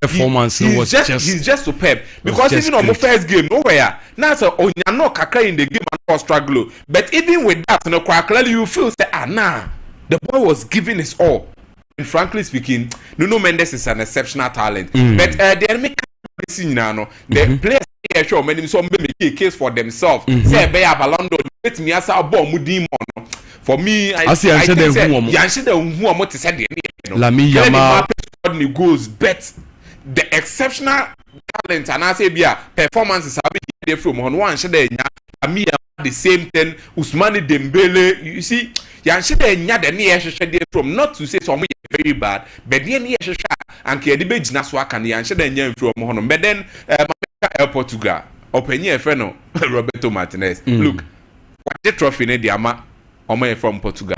Performance he's just superb because even on the first game nowhere now so on you're not kaka in the game and struggle but even with that no clearly you feel say the boy was giving his all and frankly speaking Nuno Mendes is an exceptional talent but the enemy the players sure many so make a case for themselves say be a Ballon d'Or let me as a ball mudimo for me I think Lamine Yamal scored the goals, but the exceptional talent and I say performances have been there from one shade the same thing. Ousmane Dembele, you see, yan should the near from not to say some very bad, but near and Kedibe Jinaswak and yan should from Honor. But then Portugal, open your friend Roberto Martinez. Look, what the trophy in the Ama from Portugal.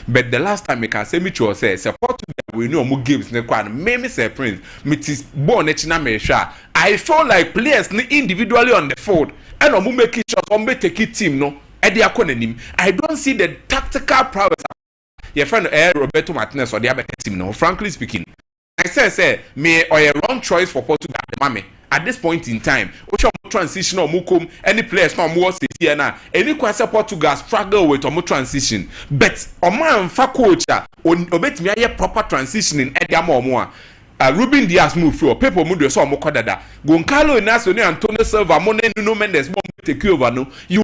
But the last time I can say me to say support we know more games ne kwan maybe say Prince metis born echina mesha I feel like players individually on the field and omo make shots on be take team no e dey akonanim I don't see the tactical prowess your friend Roberto Martinez or the other team no frankly speaking I say me or a wrong choice for Portugal the mame at this point in time which transition or mukum any players no more say here now any kwase Portugal struggle with omo transition but oman fa coach obetimi aye proper transitioning e dia omo Ruben Diaz move through people mu do so omo kodada Goncalo Inacio ni Antonio Silva mo na Nuno Mendes mo take over no you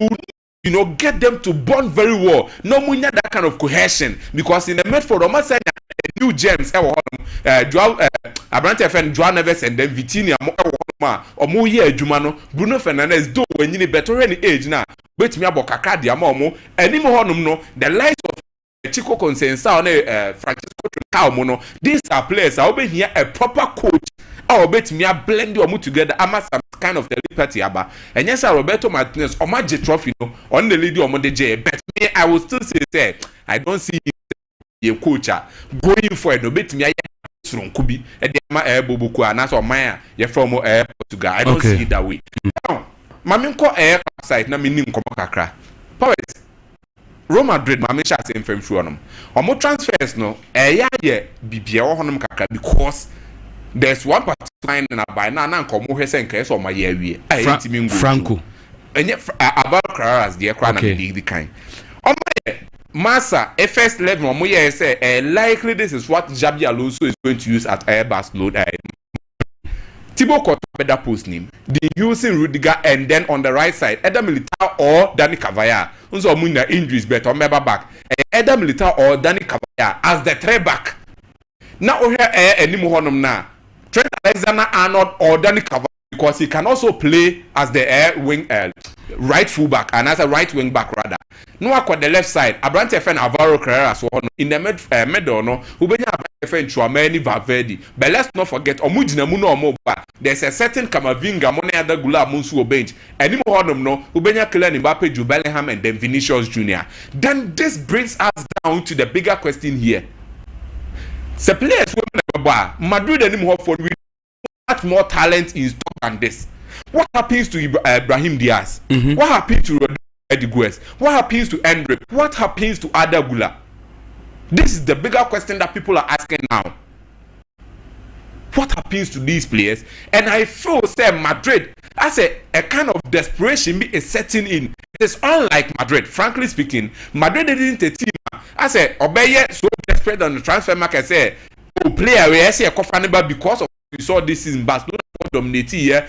know get them to bond very well no munya that kind of cohesion because in the midfield omo say new gems Joao Abrante FN Joao Neves and then Vitinha omo ye adwuma no Bruno Fernandes do wanyini better any age na betimi abokaka dia ma omo anim honum no the likes of Chico Consensa on Francisco Trincao no these are players I will here a proper coach or betimi blend omo together ama some kind of the liberty aba and yes Roberto Martinez omaje trophy no on the lead omo de but me I will still say I don't see a coach going for no betimi aye Kubi Edema Bobuku and that's my from Portugal. I don't see it that way. Now, Mammy call air site, na meaning Commocacra. Poet Real Madrid, Mammy shall say from Fruanum. Or more transfers, no, a year be Honum Kaka because there's one particular line in a by now, come more and case on my year. Franco. And yet, about Claras, dear Crown the kind. On my Massa, first level, say likely this is what Xabi Alonso is going to use at Airbus load. Thibaut Courtois better post name. They using Rudiger and then on the right side, either Militao or Dani Cavaya. Unso Muna injuries better remember back. Either Militao or Dani Cavaya as the three back. Now here any more now. Trent Alexander-Arnold or Dani Cavaya because he can also play as the wing right fullback and as a right wing back rather. No on the left side, Abrante FN Alvaro Carreras in the middle no, who be Abrante FN Chouameni Valverde. But let's not forget Omujina Muno Omoba. There's a certain Camavinga, Mone other Gula Munsu bench. And you no, who be Kylian Mbappe, Jude Bellingham, and then Vinicius Jr. Then this brings us down to the bigger question here. The players will Madrid and him for much more talent in stock than this. What happens to Ibrahim Diaz? What happens to Rodriguez? What happens to Ember? What happens to Arda Güler? This is the bigger question that people are asking now. What happens to these players? And I feel say Madrid, as a kind of desperation is setting in. It is unlike Madrid, frankly speaking. Madrid didn't a team. I say Obeye so desperate on the transfer market. Say player we say a cofaneba because of we saw this season Barcelona dominating here.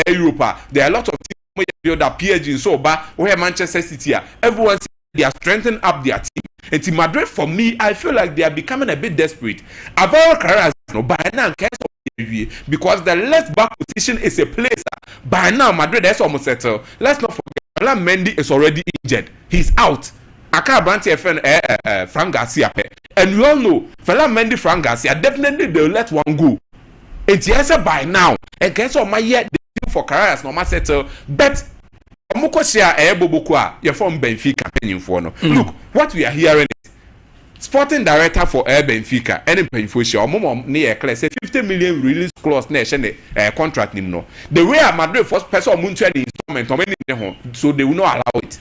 Europa, there are a lot of teams build up PSG so bad where Manchester City are. Everyone they are strengthening up their team. And in Madrid, for me, I feel like they are becoming a bit desperate. Alvaro Carreras, no, by now, because the left back position is a place. By now, Madrid is almost settled. Let's not forget, Mendy is already injured. He's out. I can't branch Frank Garcia. And we all know, Mendy, Frank Garcia, definitely they'll let one go. And yes, by now, and guess what, my yet the for Carreras, no matter settle, but Omokosia Bobokoa, you're from Benfica, penny for no. Look, what we are hearing is sporting director for Benfica, any penny or mom near class, a 50 million release clause nation contract him no. The way Madrid first person Munchen installment or many so they will not allow it.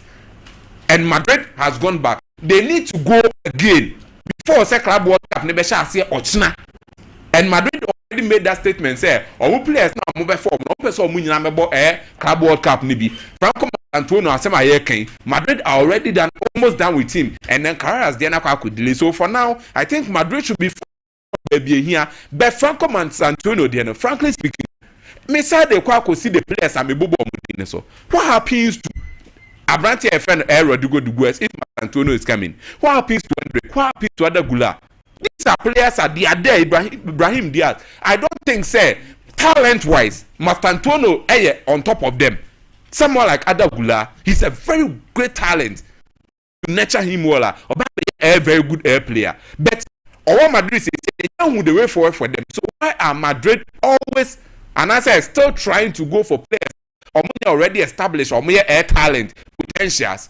And Madrid has gone back. They need to go again before say Club World Cup never shall say Ochna. And Madrid already made that statement say our players now move form no person munyina mebo Club World Cup nibi Franco Antonio asema yeken Madrid are already done almost done with him and then Carreras there na could delay. So for now I think Madrid should be baby here but Franco Antonio there frankly speaking me say they could see the players and me bobo omudine so what happens to Abrante FN Rodrigo Dugues if Antonio is coming? What happens to Andre? What happens to Arda Güler? These are players that they are there. Ibrahim Diaz. I don't think, say, talent-wise, Mastantuono on top of them. Someone like Adagula, he's a very great talent. Nurture him well. A very good air player. But all Madrid is the way forward for them. So why are Madrid always, and as I say, still trying to go for players already established or more air talent potentials?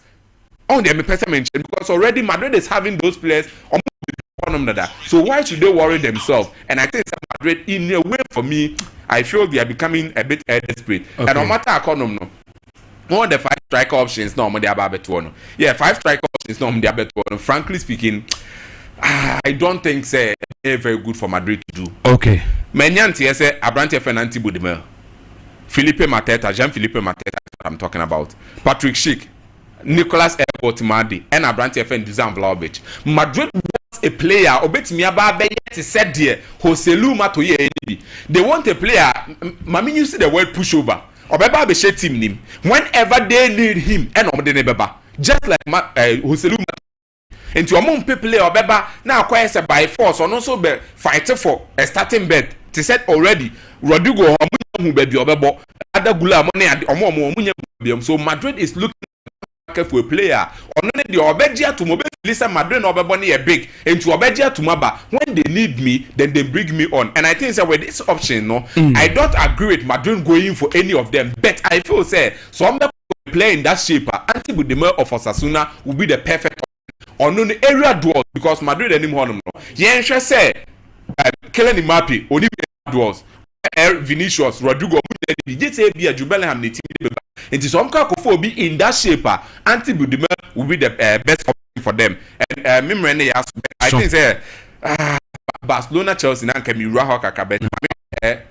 On the person mentioned, because already Madrid is having those players. So why should they worry themselves? And I think Madrid, in a way, for me, I feel they are becoming a bit desperate. Okay. And no matter economy, more the 5 striker options, no, they are better. Yeah, 5 striker options, no, they are better. Frankly speaking, I don't think they're very good for Madrid to do. Okay. Menyanti say Abrante Fernandes Budimel, Felipe Mateta, Jean-Philippe Mateta, I'm talking about. Patrick Schick, Nicolas Madi, and Abrante Fernandes Vlahovic. Madrid wants a player. Obetimi Ababe yet said there. Joselu Matoye Ebi. They want a player. Mami, you see the word pushover. Obeba be share team name. Whenever they need him, and Obede just like Joselu Matoye. And to among people Obeba now acquires by force or also be fighting for a starting bed. They said already. Rodrigo who be the Obebo. Adagula money. So Madrid is looking for a player or not the obedia to mobile listen Madrid or Baboni a big and to obedia to Maba when they need me then they bring me on and I think that with this option I don't agree with Madrid going for any of them but I feel say some play in that shape anti-Budimel of Osasuna will be the perfect or no area duels because Madrid anymore no yeah say Kylian Mbappe only duels Vinicius Rodrigo just say be a Jubilee team and some kind be in that shape anti-Budimel will be the best option for them and I think say Barcelona Chelsea now can be Raho Kakabet okay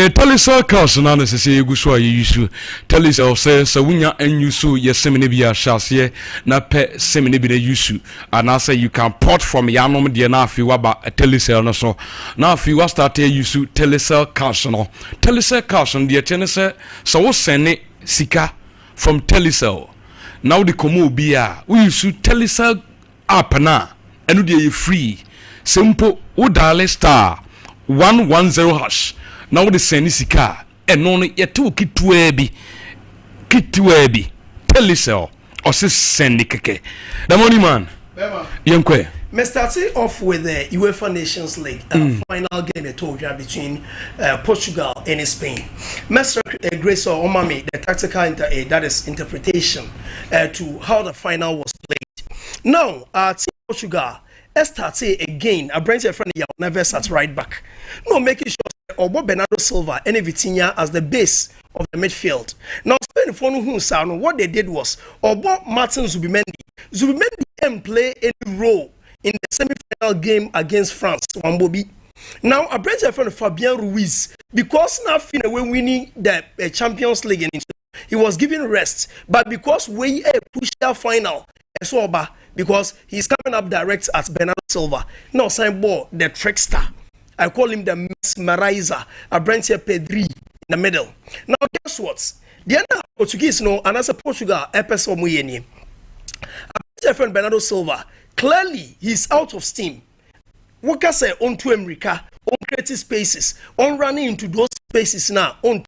Telecel cars now necessary go so you Telecel says so wunya enyu ye semene bia hase na pe semene bi na yusu and I say you can port from yanom de na afi waba Telecel no so na afi wa start yusu Telecel cars no Telecel cars no de chene say so wo sene sika from Telecel now the komo bia we yusu Telecel app na enu de free simple wo dial star 110 hash now the senisika and no yetu kitwa bi Telecel or se sendi keke the money man yankwe me starting off with the UEFA Nations League final game between Portugal and Spain. Mr. Grace or Omami, the tactical that is interpretation to how the final was played. Now, Team Portugal start again. A branch of friend never sat right back. No, making sure Obo Bernardo Silva and Vitinha as the base of the midfield. Now, Spain for who sound what they did was Obo Martin Zubimendi can play any role in the semi-final game against France. Wambobi. Now, a branch of friend Fabian Ruiz because now when winning the Champions League he was given rest, but because we push the final. Because he's coming up direct as Bernardo Silva. Now, Simon, the trickster. I call him the mesmerizer. I bring here Pedri in the middle. Now, guess what? The other Portuguese, and as a Portugal, episode Muyeni. I friend Bernardo Silva. Clearly, he's out of steam. What can I say on to America, on creative spaces, on running into those spaces now, on to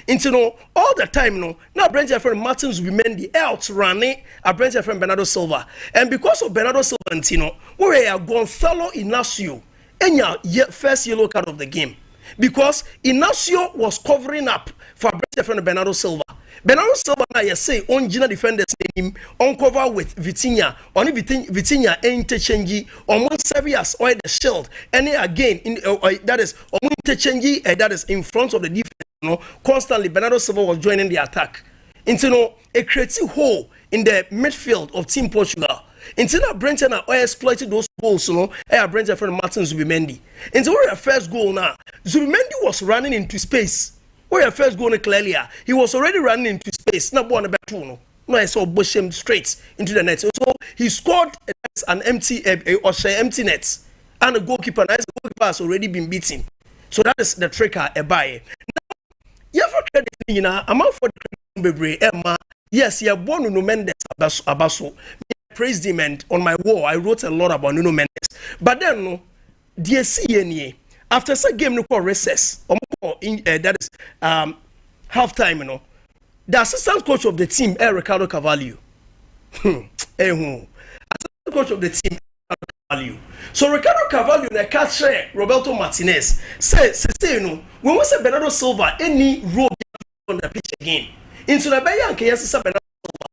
into all the time now branch friend Martin Zubimendi out running a branch friend Bernardo Silva and because of Bernardo Silva we are Gonzalo Inacio and your first yellow card of the game because Inacio was covering up for branch friend Bernardo Silva. Bernardo Silva now you say on Gina defenders name on cover with Vitinha on Vitinha interchange on one serious or the shield and again in that is on interchange that is in front of the defense. Constantly Bernardo Silva was joining the attack into a creative hole in the midfield of Team Portugal. Into that Brenton exploited those goals, Brenton from Martin Zubimendi. Into where your first goal now, Zubimendi was running into space. Where your first goal clearly, he was already running into space. Not one about two. No, I saw push him straight into the net. So he scored an empty net, and the goalkeeper has already been beaten. So that is the trick I buy. You ever credit know, I'm out for the bebre Emma. Yes, you're born Nuno Mendes abaso. I praised him, and on my wall I wrote a lot about Nuno Mendes. But then no, DSC after some game no call recess, that is halftime, you know. The assistant coach of the team, Ricardo Carvalho. Assistant coach of the team, Ricardo Carvalho. So Ricardo Carvalho na catch Roberto Martinez say you know, when we say Bernardo Silva any role on the pitch again. Into the Bayern case Bernardo Silva.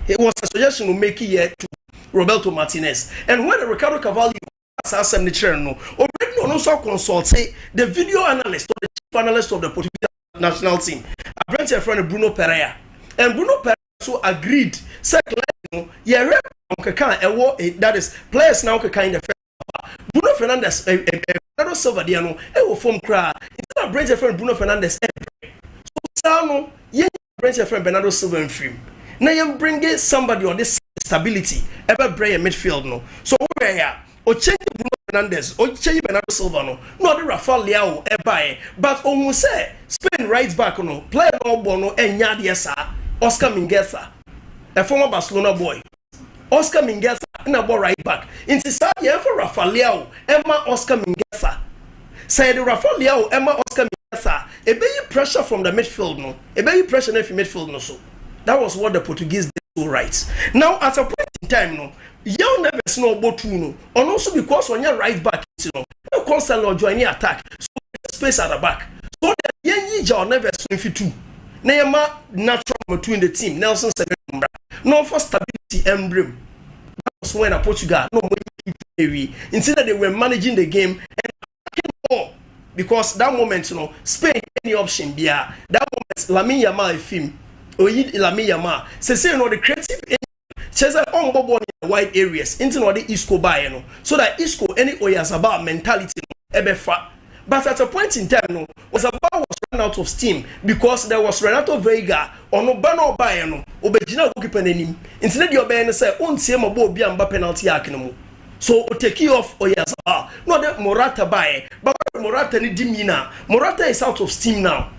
It was a suggestion to make it to Roberto Martinez. And when Ricardo Carvalho asked him the chair no, already no also consult the video analyst or the chief analyst of the Portuguese national team. I brought your friend Bruno Pereira. And Bruno Pereira so agreed. Second, you know, that is players now kind of Bruno Fernandes, Bernardo Silva, Diano, will form cry. Instead of bringing your friend Bruno Fernandes, so now you bring your friend Bernardo Silva and free. Now you bring somebody on this stability, ever bring a midfield no. So over here, or change Bruno Fernandes, or change Bernardo Silva no. Not the Rafael Leao ever, but almost say Spain right back no, play no bono and Yadiasa, Oscar Mingueza, a former Barcelona boy. Oscar Mingueza in a ball right back. In society, for Rafael Leao, Emma Oscar Mingueza. Say the Rafael Leao, Emma Oscar Mingueza. A bit pressure from the midfield, no. A bit pressure if midfield, no. So that was what the Portuguese did so right. Now, at a point in time, no, you never know about two, no. And also because when you're right back, you know, you constantly join the attack. So space at the back. So that you never swim for two. Neymar natural between the team. Nelson said, no for stability, Ember. That was when Portugal no more. Instead that they were managing the game and more because that moment, you know, Spain any option be that moment Lamine Yamal film or Lamine Yamal say you know the creative says that on ball in the wide areas into the Isco by you know so that Isco any Oyazabal mentality ebefa. But at a point in time, no, Oyazabal was run out of steam because there was Renato Veiga or no Bano Bayano, Obejina goalkeeper name. Instead, your band say, "On same about Biamba penalty akino." So take you off Oyazabal. Not that Morata by, but Morata ni dimina. Morata is out of steam now.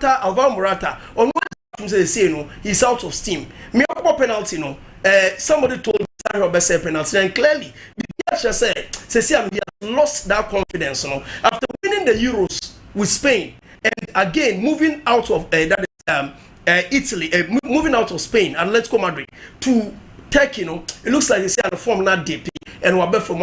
Alvaro Morata, on what say no, he's out of steam. Me about penalty no. Somebody told me Robert say penalty and clearly the said he has lost that confidence, you know, after winning the Euros with Spain and again moving out of Italy, moving out of Spain and Atletico Madrid to Turkey, you know, it looks like they say the form not DP and we're from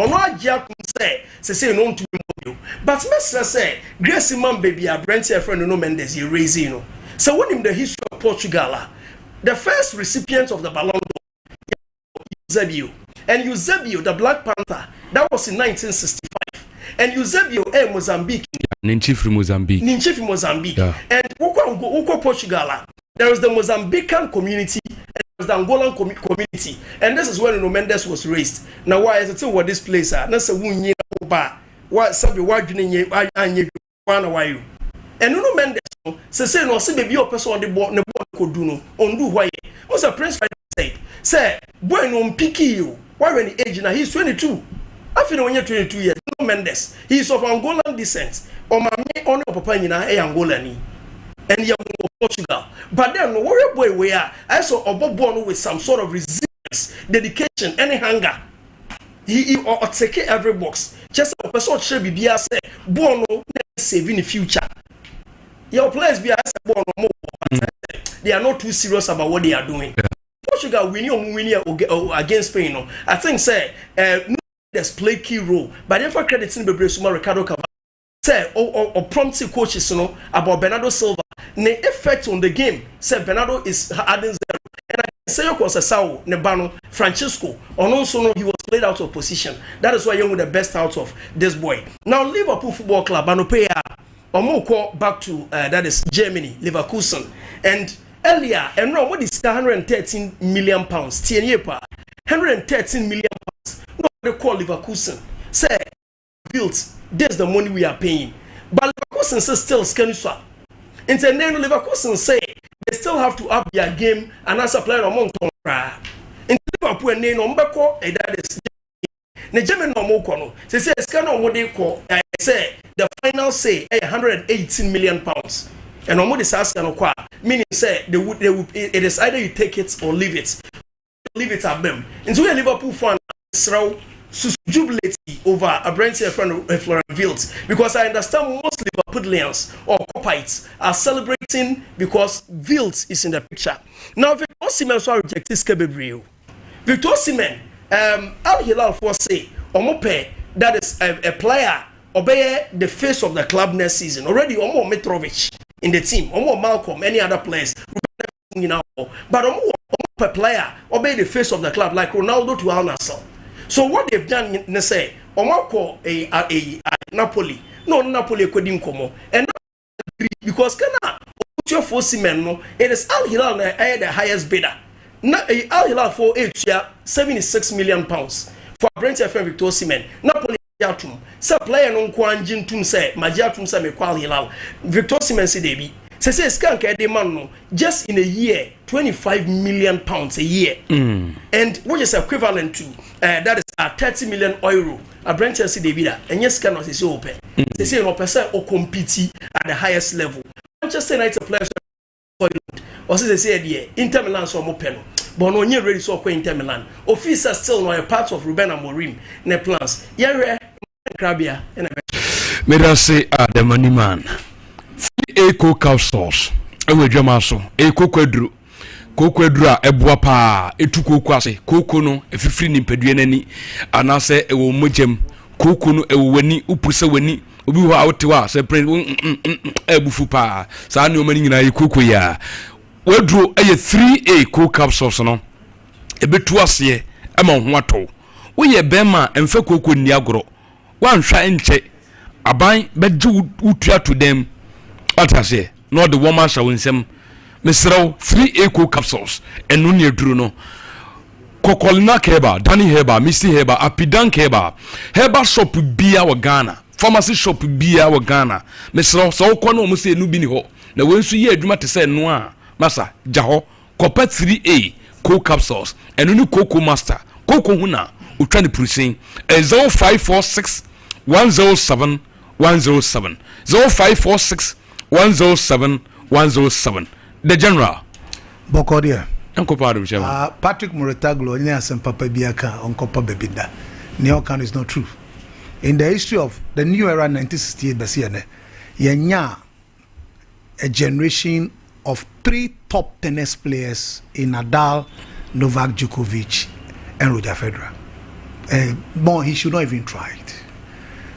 say no to you. But Messi say Gracie man baby a Brent your friend no Mendes you raise you know. So when in the history of Portugal, the first recipient of the Ballon d'Or, Eusebio. And Eusebio, the Black Panther, that was in 1965. And Eusebio, Mozambique. Ninchi from Mozambique. Yeah. And Uko Portugal, there was the Mozambican community and there was the Angolan community. And this is when Nuno Mendes was raised. Now, why is it what this place are? That's a wound. Why, somebody, why do you? And Nuno Mendes say no, see baby, your person on the board, could do no, undo why. What's a prince said? Say, boy, no, picky you. Why when the age now? He's 22. I feel when you're 22 years, no Mendes. He's of Angolan descent. Or my only papa in Angola and you're Portugal. But then, no worry, boy, we are. I saw a born with some sort of resilience, dedication, any hunger. He or take every box. Just a person should be say, born no saving the future. Your players be born no more. They are not too serious about what they are doing. Yeah. Portugal winning against Spain. No, I think say there's play key role. But if I credit in the Bresuma Ricardo Carvalho, say or prompting coaches know about Bernardo Silva, the effect on the game. Say Bernardo is adding zero. And I say you say Sao Nebano Francisco, or also no, he was played out of position. That is why you're the best out of this boy. Now Liverpool Football Club, Banopea, or more call back to that is Germany, Leverkusen, and earlier, and now what is 113 million pounds? 10 years per 113 million pounds. No, they call Leverkusen. Say, built, there's the money we are paying. But Leverkusen says still scanning swap. And then Leverkusen say they still have to up their game and as a player among Tom. In Liverpool, and no Mbeko, that is the German no more. They say, scan on what they call, I say, the final say 118 million pounds. and omo disaster no kwa meaning say they would it is either you take it or leave it at them. Into a Liverpool fan srow jubilate over a brand friend Florian Wirtz, because I understand most Liverpoolians or Copites are celebrating because Wirtz is in the picture. Now Victor Osimhen so reject this Kebebreo. Victor Osimhen Al Hilal for say Omope that is a player obey the face of the club next season. Already Omo Mitrovic in the team, Omo Malcolm, any other players, you know, but Omo a player obey the face of the club like Ronaldo to Al Nassr. So what they've done, they say, Omako a Napoli, no Napoli couldn't come, and because Kana your for Osimhen no, it is Al Hilal the highest bidder. Al Hilal for £76 million for Brent FM Victor Osimhen. Napoli Yatum, so player non Kwanjin Tum say, Majatum say me Al Hilal. Victor Osimhen say debi. Say skank e man no just in a year £25 million a year. And what is equivalent to that is €30 million. A Brent Chelsea David and yes cannot say open. They say no person or compete at the highest level. Manchester United players or say they say Inter Milan so open. But no you ready so Inter Milan. Officials still no a part of Ruben Amorim ne plans. Yeah, Krabia and may I say the money man. Eko capsules ewe dwama so koko kwadru a eboa pa etu koko ase koko no efifiri nimpadua nani anase ewo mojem koko no ewo wani upuse wani obi ho awtewa se ebufu pa sa ne omani nyina koko ya wadru eye 3A koko capsules no ebetu ase ema ho ato wo ye bema emfa koko ni agoro wanhwa enche aban beje utua to dem. What I say, not the woman shall win some Mr. 3A co capsules and Nunia Druno Kokolina Keba, Danny Heba, Missy Heba, Apidan Keba, Heba shop be our Ghana, pharmacy shop be our Ghana, Mr. So Kono Musi Nubini Ho, the when she hear Duma to say Noa, Massa, Jaho, Copet 3A co capsules and new Coco Master, Coco Huna, who trying to present a 0546 107 107 0546 107 107. The general. Bokodia. Uncle Padu. Patrick Muretaglo, and Papa Biaka, Uncle Papa Bebida. Neocan is not true. In the history of the new era 1968, Basiane, Yenya, a generation of 3 top tennis players in Nadal, Novak Djokovic, and Roger Federer. Bon, he should not even try it.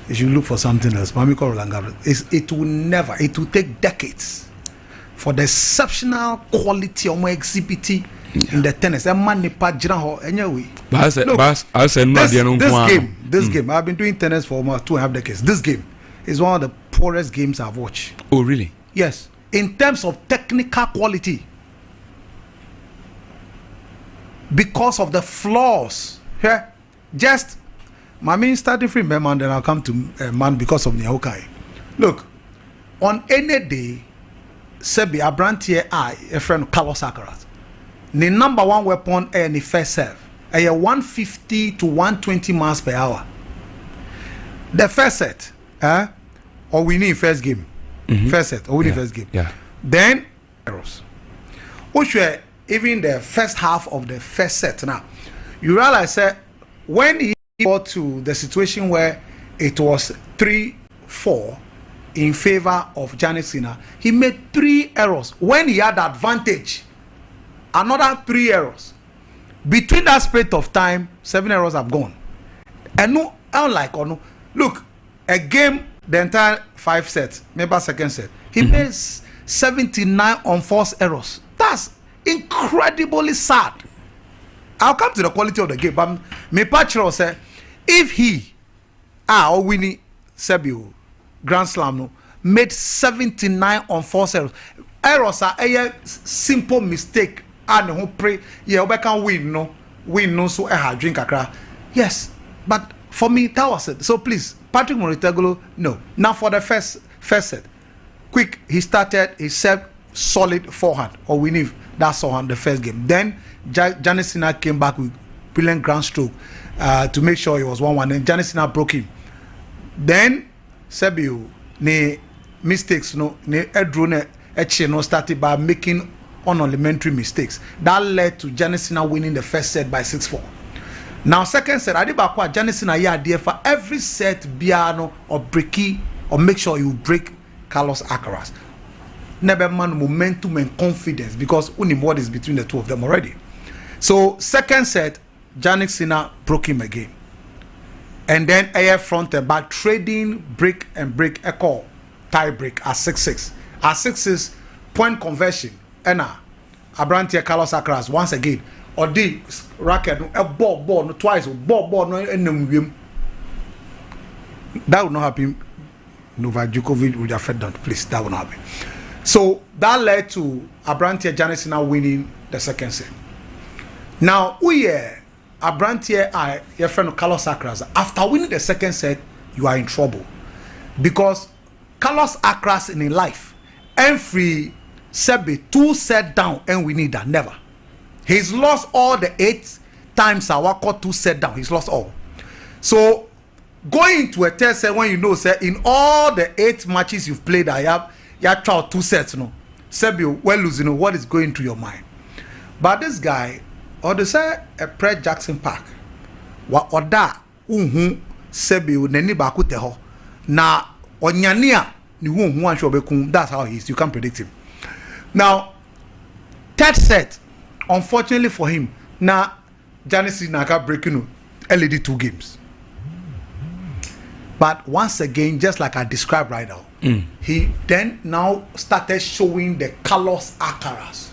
You should look for something else. It will take decades for the exceptional quality of my exhibiting in the tennis. Anyway, this game, I've been doing tennis for almost 2.5 decades. This game is one of the poorest games I've watched. Oh, really? Yes. In terms of technical quality, because of the flaws. Here, just my main starting free man, then I'll come to man because of Nyaokai. Look, on any day, Sebi Abrantier a friend Carlos Alcaraz. The number 1 weapon and the first serve. 150 to 120 miles per hour. The first set, or we need first game. First set, or we need first game. Yeah. Then errors. Which were even the first half of the first set. Now, you realize that when he got to the situation where it was 3-4 in favor of Jannik Sinner, he made 3 errors when he had advantage. Another 3 errors. Between that space of time, 7 errors have gone. And no, unlike or no, look, a game, the entire 5 sets, maybe second set, he made 79 unforced errors. That's incredibly sad. I'll come to the quality of the game, but me Pachro say if he or winning Sebio Grand Slam no, made 79 unforced errors. Errors are a simple mistake and who pray yeah we can win no so I drink a cry. Yes, but for me that was it. So please, Patrick Moritagolo, no. Now for the first set, quick he served solid forehand or winning that forehand the first game. Then Jannik Sinner came back with brilliant ground stroke to make sure it was 1-1. And Jannik Sinner broke him. Then Sebio ne mistakes no ne edro ne Echino started by making unelemmentary mistakes. That led to Janisina winning the first set by 6-4. Now, second set, Adibakwa Janisina ya idea for every set biano or breaky or make sure you break Carlos Alcaraz. Never man momentum and confidence because only what is between the two of them already. So second set, Janisina broke him again. And then air front and back trading break and break echo tie break at 6-6. At 6-6 point conversion. Ena Abrantia Carlos Alcaraz once again. Or the racket a ball no twice ball no and that would not happen. Novak Djokovic would have fed down. Please, that would not happen. So that led to Abrantia Janisina winning the second set. Now, Abrantia, your friend Carlos Alcaraz, after winning the second set, you are in trouble. Because Carlos Alcaraz in life, and free Sebi 2 set down and we need that. Never. He's lost all the 8 times Awako 2 set down. He's lost all. So going into a third set when you know, say, in all the 8 matches you've played, you have tried 2 sets, no. Sebi, well losing, what is going through your mind? But this guy, or they say a Pret Jackson Park, or that, Sebi, neni baku teho, na onyania, ni wan shobekum, that's how he is, you can't predict him. Now, third set, unfortunately for him, now, Janis Naka breaking LED 2 games. But once again, just like I described right now, he then now started showing the Carlos Alcaraz.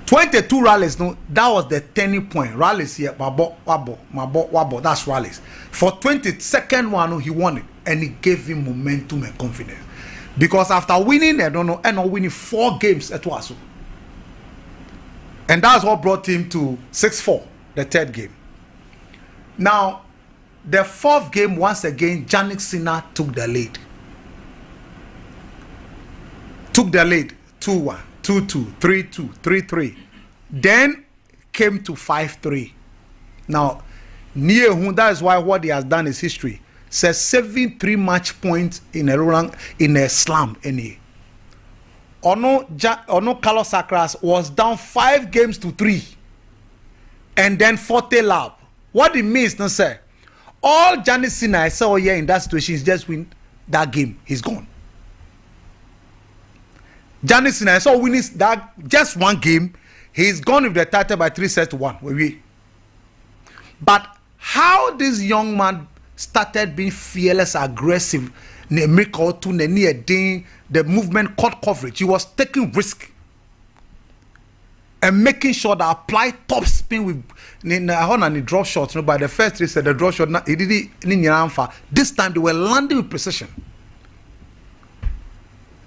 22 rallies, no, that was the turning point. Rallies here, wabo, that's rallies. For 22nd one, he won it, and it gave him momentum and confidence. Because after winning, and winning 4 games at once. And that's what brought him to 6-4, the third game. Now, the 4th game, once again, Jannik Sinner took the lead. Took the lead 2-1, 2-2, 3-2, 3-3. Then came to 5-3. Now, that is why what he has done is history. Says 73 match points in a slam. Ono Carlos Alcaraz was down 5 games to 3. And then 40 lap. What it means, no say, all Jannik Sinner I saw here in that situation is just win that game. He's gone. Jannik Sinner I saw winning that just 1 game. He's gone with the title by 3-1. But how this young man started being fearless, aggressive, the movement caught coverage. He was taking risk and making sure that apply top spin with the drop shots. By the first 3 sets, the drop shot, he did it. This time they were landing with precision.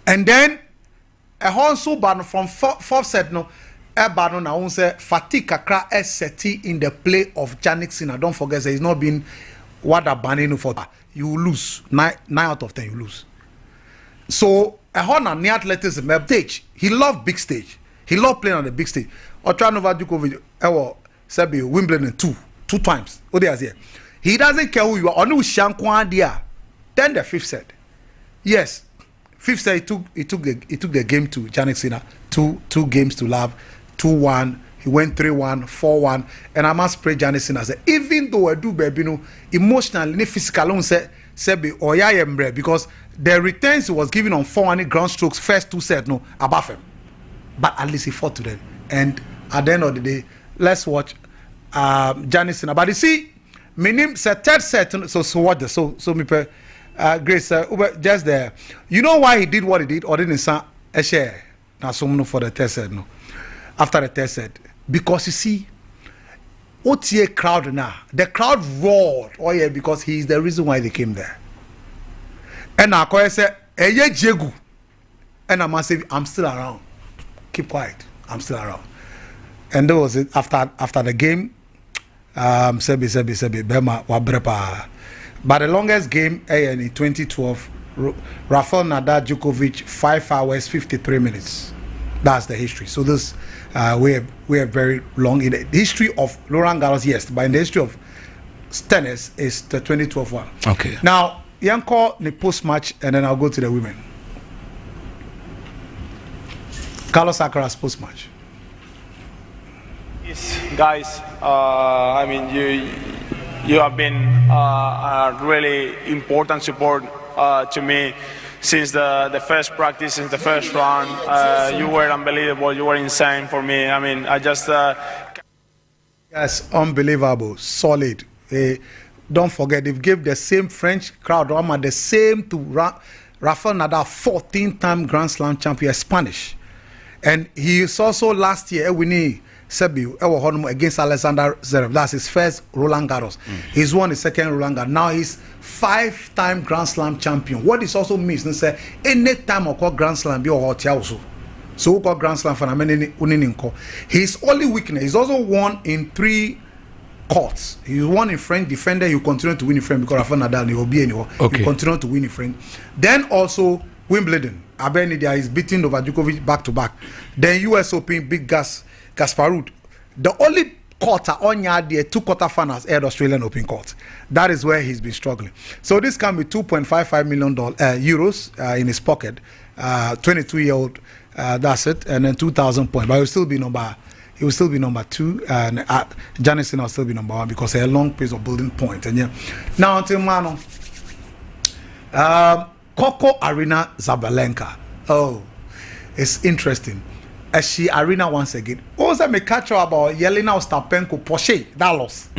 And then a whole so bad from 4th set, no. Ebano na won say fatigue kakra seti in the play of Jannik Sinner. Don't forget, he's not been what a banning for. You lose 9 out of 10. You lose. So a Honda near athleticism stage. He loved big stage. He loved playing on the big stage. Novak Djokovic, Sebi Wimbledon 2 times. Oh, there's here. He doesn't care who you are. Onu Shankwan dia. Then the 5th set. Yes, 5th set he took the game to Jannik Sinner. 2 games to love. 2-1, he went 3-1, 4-1, and I must pray Jannik Sinner. Even though I do baby, emotionally, physically, say be Ember because the returns he was given on 400 ground strokes, first 2 sets, above him. But at least he fought to them. And at the end of the day, let's watch Jannik Sinner. But you see, my name said 3rd set. So what? So me Grace, just there. You know why he did what he did, or didn't say a share? Now, so for the 3rd set, no. After the 3rd set, because you see, OTA crowd now, the crowd roared, because he is the reason why they came there. And I said, "Eye Jegu," and I must say, "I'm still around. Keep quiet. I'm still around." And that was it. After the game, Sebi, Bema Wabrepa. But the longest game, in 2012, Rafael Nadal Djokovic, 5 hours 53 minutes. That's the history. So this we are very long in the history of Roland Garros, yes, but in the history of tennis is the 2012 one. Okay. Now, Yanko the post match, and then I'll go to the women. Carlos Alcaraz post-match. Yes, guys, I mean, you have been a really important support to me since the first practice, since the first round. You were unbelievable. You were insane for me. I mean, I just... Yes, unbelievable, solid. Don't forget, they've gave the same French crowd drama, the same to Rafael Nadal, 14-time Grand Slam champion, Spanish. And he is also last year winning Sebiu against Alexander Zverev. That's his first Roland Garros. He's won his second Roland Garros. Now he's 5-time Grand Slam champion. What this also means is that any time I call Grand Slam, be also. So we call Grand Slam for his only weakness. He's also won in 3 courts. He won in French defender. He will continue to win in French because Rafael Nadal he will be anywhere. Okay. He continue to win in French. Then also Wimbledon. Abenidia is beating Novak Djokovic back to back. Then US Open, Big Gasparud. The only quarter on yard there, 2 quarterfinals at Australian Open court. That is where he's been struggling. So this can be $2.55 million euros in his pocket. 22-year-old, that's it, and then 2,000 points. But he will still be number 2, and Janison will still be number 1 because a long pace of building point. And yeah, now until Mano. Coco Arena Zabalenka. Oh, it's interesting. As she arena once again. Also, me catch her about Yelena Ostapenko, Porsche, that loss.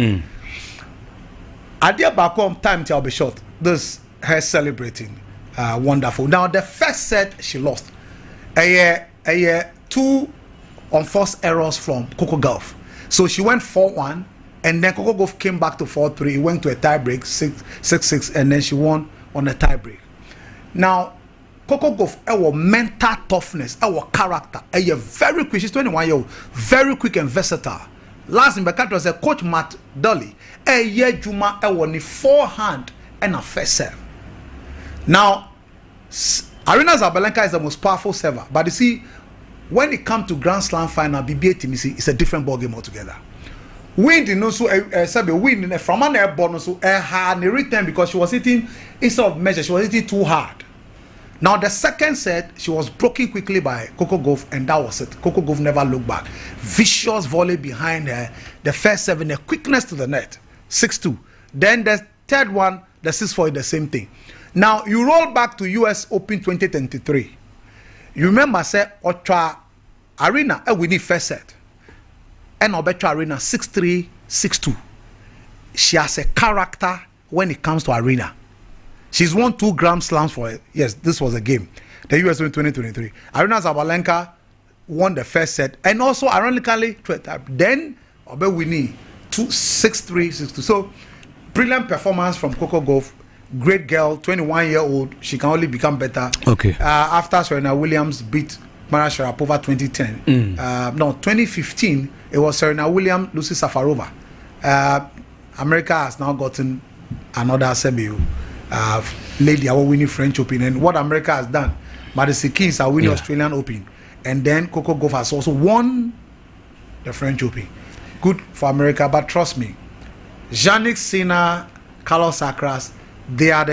At the back home, time till be short. This her celebrating. Wonderful. Now, the first set she lost. A 2 unforced errors from Coco Gauff. So she went 4-1, and then Coco Gauff came back to 4-3. It went to a tie break, 6-6, and then she won on a tie break. Now, Coco Gauff, our mental toughness, our character, very quick. She's 21-year-old, very quick and versatile. Last in Bekat was a coach Matt Dolly. Juma, ni forehand and a first serve. Now, Arena Zabalenka is the most powerful server, but you see, when it comes to Grand Slam final, BBA team, it's a different ball game altogether. Win the no so win from an air bonus so hard in return because she was hitting instead of measure, she was hitting too hard. Now the second set, she was broken quickly by Coco Gauff, and that was it. Coco Gauff never looked back. Vicious volley behind her. The first 7, the quickness to the net, 6-2. Then the third one, the 6-4, the same thing. Now you roll back to US Open 2023. You remember, say, Otra Arena, we need first set. And Obetra Arena 6-3, 6-2. She has a character when it comes to Arena. She's won 2 Grand Slams for it. Yes, this was a game. The US Open 2023. Arena Zabalenka won the first set. And also, ironically, then we need 6-3, 6-2. So, brilliant performance from Coco Gauff. Great girl, 21-year-old. She can only become better. Okay. After Serena Williams beat Maria Sharapova 2010. 2015, it was Serena Williams, Lucy Safarova. America has now gotten another Sebiu lady are winning French Open. And what America has done, Madison Keys are winning Australian Open. And then Coco Gauff has also won the French Open. Good for America, but trust me, Jannik Sinner, Carlos Alcaraz, they are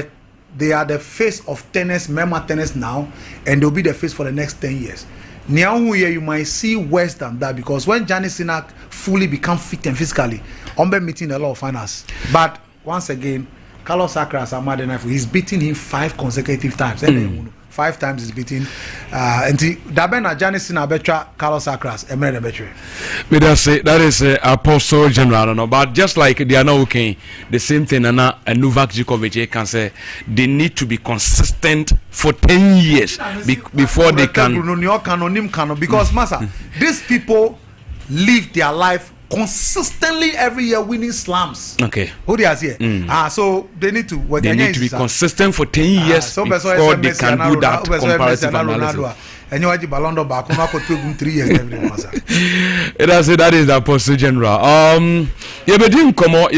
the face of tennis, Mema tennis now, and they'll be the face for the next 10 years. Now you might see worse than that because when Jannik Sinner fully become fit and physically, Ember meeting a lot of finals. But once again, Carlos Alcaraz, he's beating him 5 consecutive times. 5 times he's beating. And Dabena Jannik Sinner betra Carlos Alcaraz, Ember betra. But that is Apostle General, no. But just like they are now okay, the same thing. And Novak Djokovic can say they need to be consistent for 10 years before they can. Because Masa, these people live their life consistently every year winning slams. Okay. Who they are here? So they need to work. They need to be consistent for 10 years before they can do that comparative analysis. And you have the Ballon d'Or back. 3 years every month. That is the Apostle General. Ibedin komo.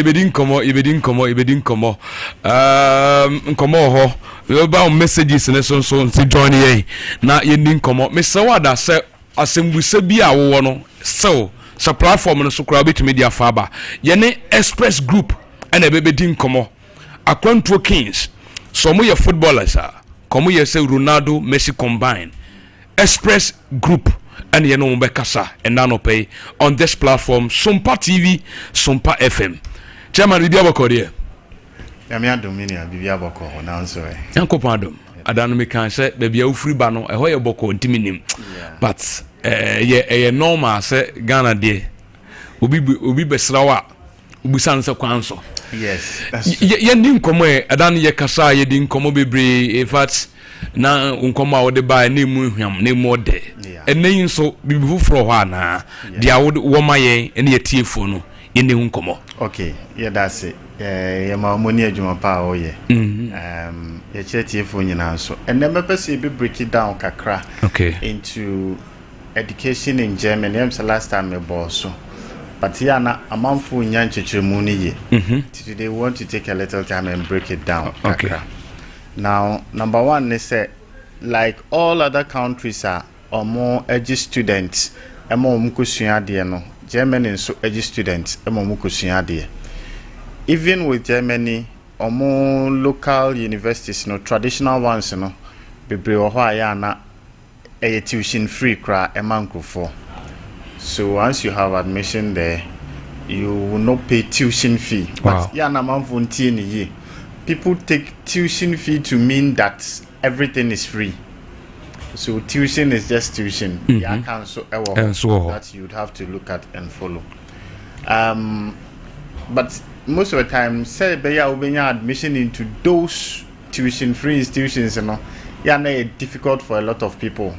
Nkomo ho. We ba messages na so join here. Na yendin komo. Me se wada se asembuse bi a wo no. So platform no so kura bit media faba. Yene Express Group and ebedin komo. Akwantuo Kings. So mo footballers komo ye say Ronaldo, Messi combine. Express Group and ye no bekasa and nano pay on this platform Sompa TV, Sompa FM. Chairman Bibia Bokodia. Yamia Dominia, Bibia Boko, announce. Uncle Pardon. I don't make can say baby you free bano a hoya boko intiminim. But ye normal say Ghana de ubi besrawa ubi sansa kwanso. Yes. Ye nim komo adan ye kasa ye din komo bebre in fact na unkomo a wo de ba na mu hwam na mu de. Enen so bibi fro ho ana dia wo ma ye ene ye tiefo no ye ne unkomo. Okay, yeah, that's it. Yeah, my money adwuma pa o ye. Ye tiefo nyina so. And then me pese be break it down kakra into education in Germany. I'm the last time me boss so. But here na amanfo nya nchechemu ni ye. Today we want to take a little time and break it down. Okay. Now, number one, they say, like all other countries are more edgy students, more mukusuya no. Germany so edgy students, more mukusuya de. Even with Germany, more local universities, no traditional ones, no, bebre ohaya na a tuition free cra for. So once you have admission there, you will not pay tuition fee. Wow. But yeah, na manfunti ni ye. People take tuition fee to mean that everything is free. So tuition is just tuition. Yeah, that you'd have to look at and follow. But most of the time, say admission into those tuition free institutions, you know, yeah, difficult for a lot of people.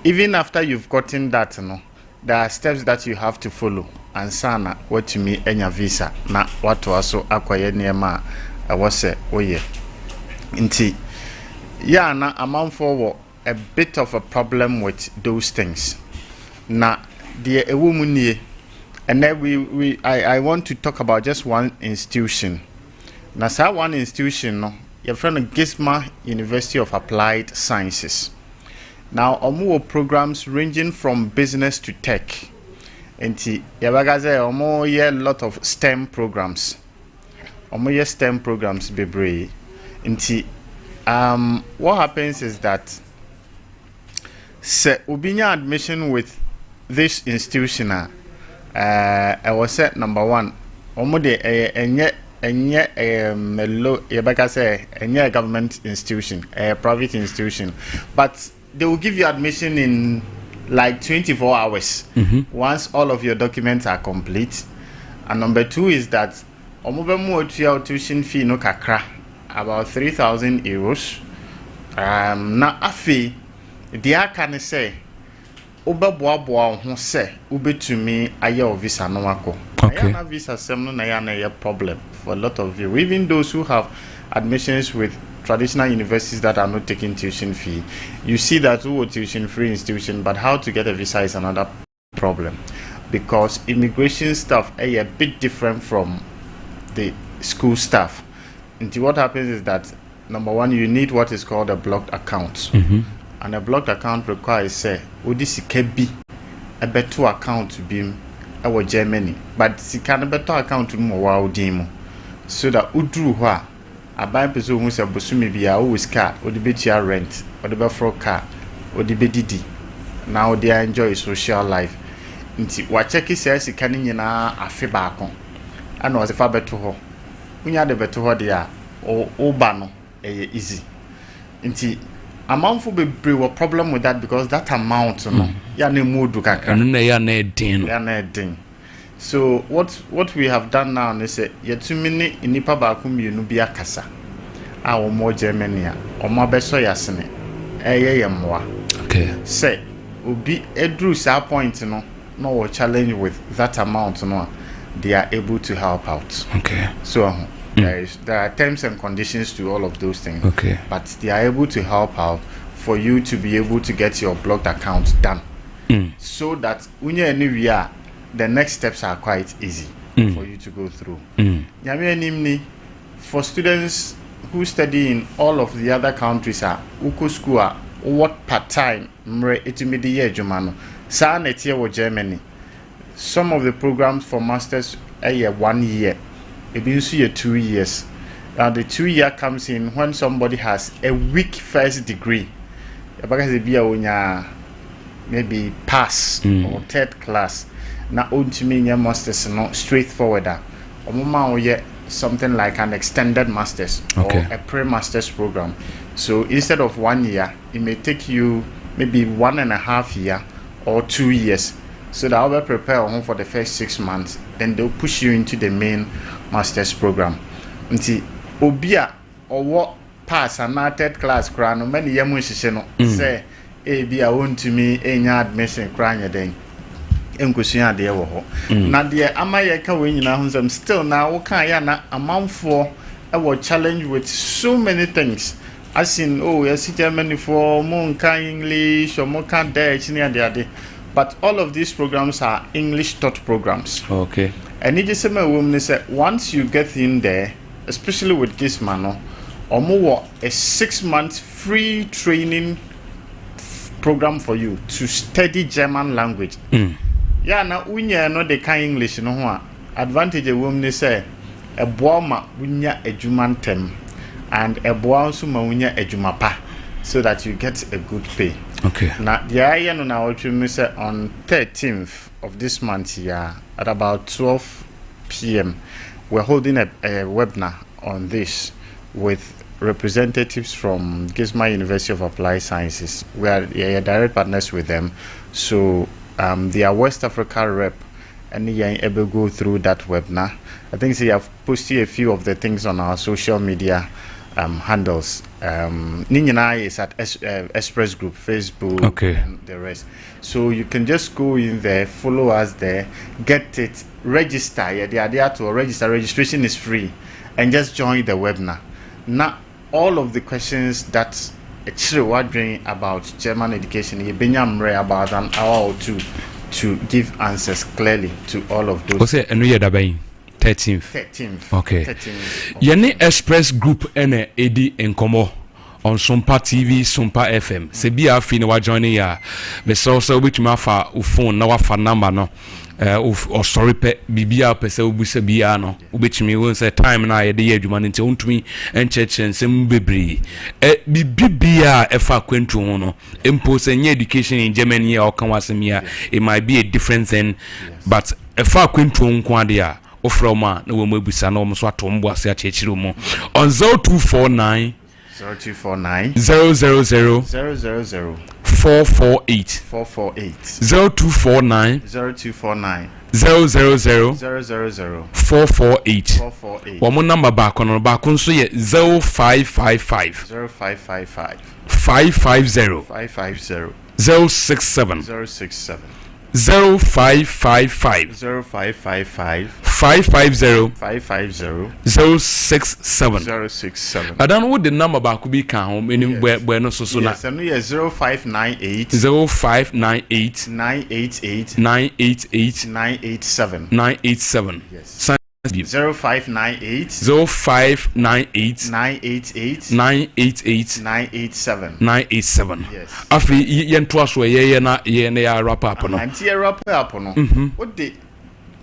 Even after you've gotten that, you know, there are steps that you have to follow. And sana what to me enya visa na watu aso akwaye niema awose oye nti ya na amanfo a bit of a problem with those things na the ewumu and then I want to talk about just one institution na sa one institution no your friend Gisma University of Applied Sciences. Now omo programs ranging from business to tech. Enti yabagaze omo ye lot of STEM programs. Omo ye STEM programs bebre. Enti what happens is that se ubinya admission with this institution I was set number one. Omo de enye mellow yabagaze enye government institution, a private institution. But they will give you admission in like 24 hours once all of your documents are complete. And number two is that omobemu tuition fee no kakra about 3,000 euros. Na afi dia can say obeboaboa ho se ubetumi aye visa no wako. Okay. Na visa sem no na ya na problem for a lot of you, even those who have admissions with traditional universities that are not taking tuition fee. You see that who tuition free institution, but how to get a visa is another problem, because immigration staff are a bit different from the school staff. And what happens is that number one, you need what is called a blocked account, and a blocked account requires say udisi kebi a better account to be our Germany, but si can a better account to more demo, so that udru wa aban person who say bosumi bia always car or the betia rent or the befro car or the bedidi. Now they enjoy social life. Nti wa check says sika ni nyina afe baako ana o se fa beto ho unya de beto ho de a o ba no easy. Nti amanfo bebre wo problem with that, because that amount no ya na mudu kakra no na ya na din So what we have done now is say yetumini inipa baako mienu bi akasa a wo mo Germany a o mo beso yasene eye yemwa. Okay. Say obi edru sa point no we challenge with that amount no they are able to help out. Okay. So there are terms and conditions to all of those things. Okay. But they are able to help out for you to be able to get your blocked account done. So that when you're anywhere, the next steps are quite easy for you to go through. For students who study in all of the other countries, uko school what part-time intermediate Germano, sa netie wo Germany. Some of the programs for masters are 1 year. It means 2 years. Now the 2 year comes in when somebody has a weak first degree. Because be maybe pass or third class. Na ontumi nya masters no straightforward. Omoma oye something like an extended masters or a pre-masters program. So instead of 1 year, it may take you maybe 1.5 years or 2 years. So that will prepare home for the first 6 months. Then they'll push you into the main masters program. Until Obia or what pass and not third class crown, many young say, be I want to me any admission crying a day. Enkusia de wo na de amaye ka we nyina ho still now kan ya na amanfo e challenge with so many things as in yes Germany for mo kan English or mo kan Dutch ni ade but all of these programs are English taught programs. Okay. And it just say once you get in there, especially with this man omo a 6 months free training program for you to study German language. Yeah, now unya no the kind English no ho advantage a woman say a boa ma unya ejuma ntem and a boa nso ma unya ejuma pa so that you get a good pay. Okay. Now the area no now we say on 13th of this month here at about 12 p.m. we're holding a webinar on this with representatives from Gisma University of Applied Sciences. We are direct partners with them. So their West Africa rep and able go through that webinar. I think they have posted a few of the things on our social media handles. Ninyana is at Express Group, Facebook, and the rest. So you can just go in there, follow us there, get it, register. The idea to register, registration is free, and just join the webinar. Now, all of the questions that actually wondering about German education, you've been about an hour or two to give answers clearly to all of those. What's it? 13th. Okay. 13th. Yene Express Group ene edi enkomo on Sompa TV, Sompa FM. Se bi afi na wa join ya. Me so which ma fa phone na wa fa number no. Or sorry pe bibia pese obusa bia no ubetimi won say time na ye de ye adwuma nti ontumi encheche nsem bebre bibia efa kwentu ho no empo say education in Germany or kan wasem ya it might be a difference in but efa kwentu nko ade a ofroma na wo mabusa na wo so atombo ase achechiro mu on 0249 0249 000 448 0249 448 one number back on back on so 0555 550 067 0555 550 067. I don't know what the number back could be count meaning where no so na 0598 988 987. Yes. 0598 988 Yes. Afi yento aso ye na ya wrap up no. Anti wrap up no. What the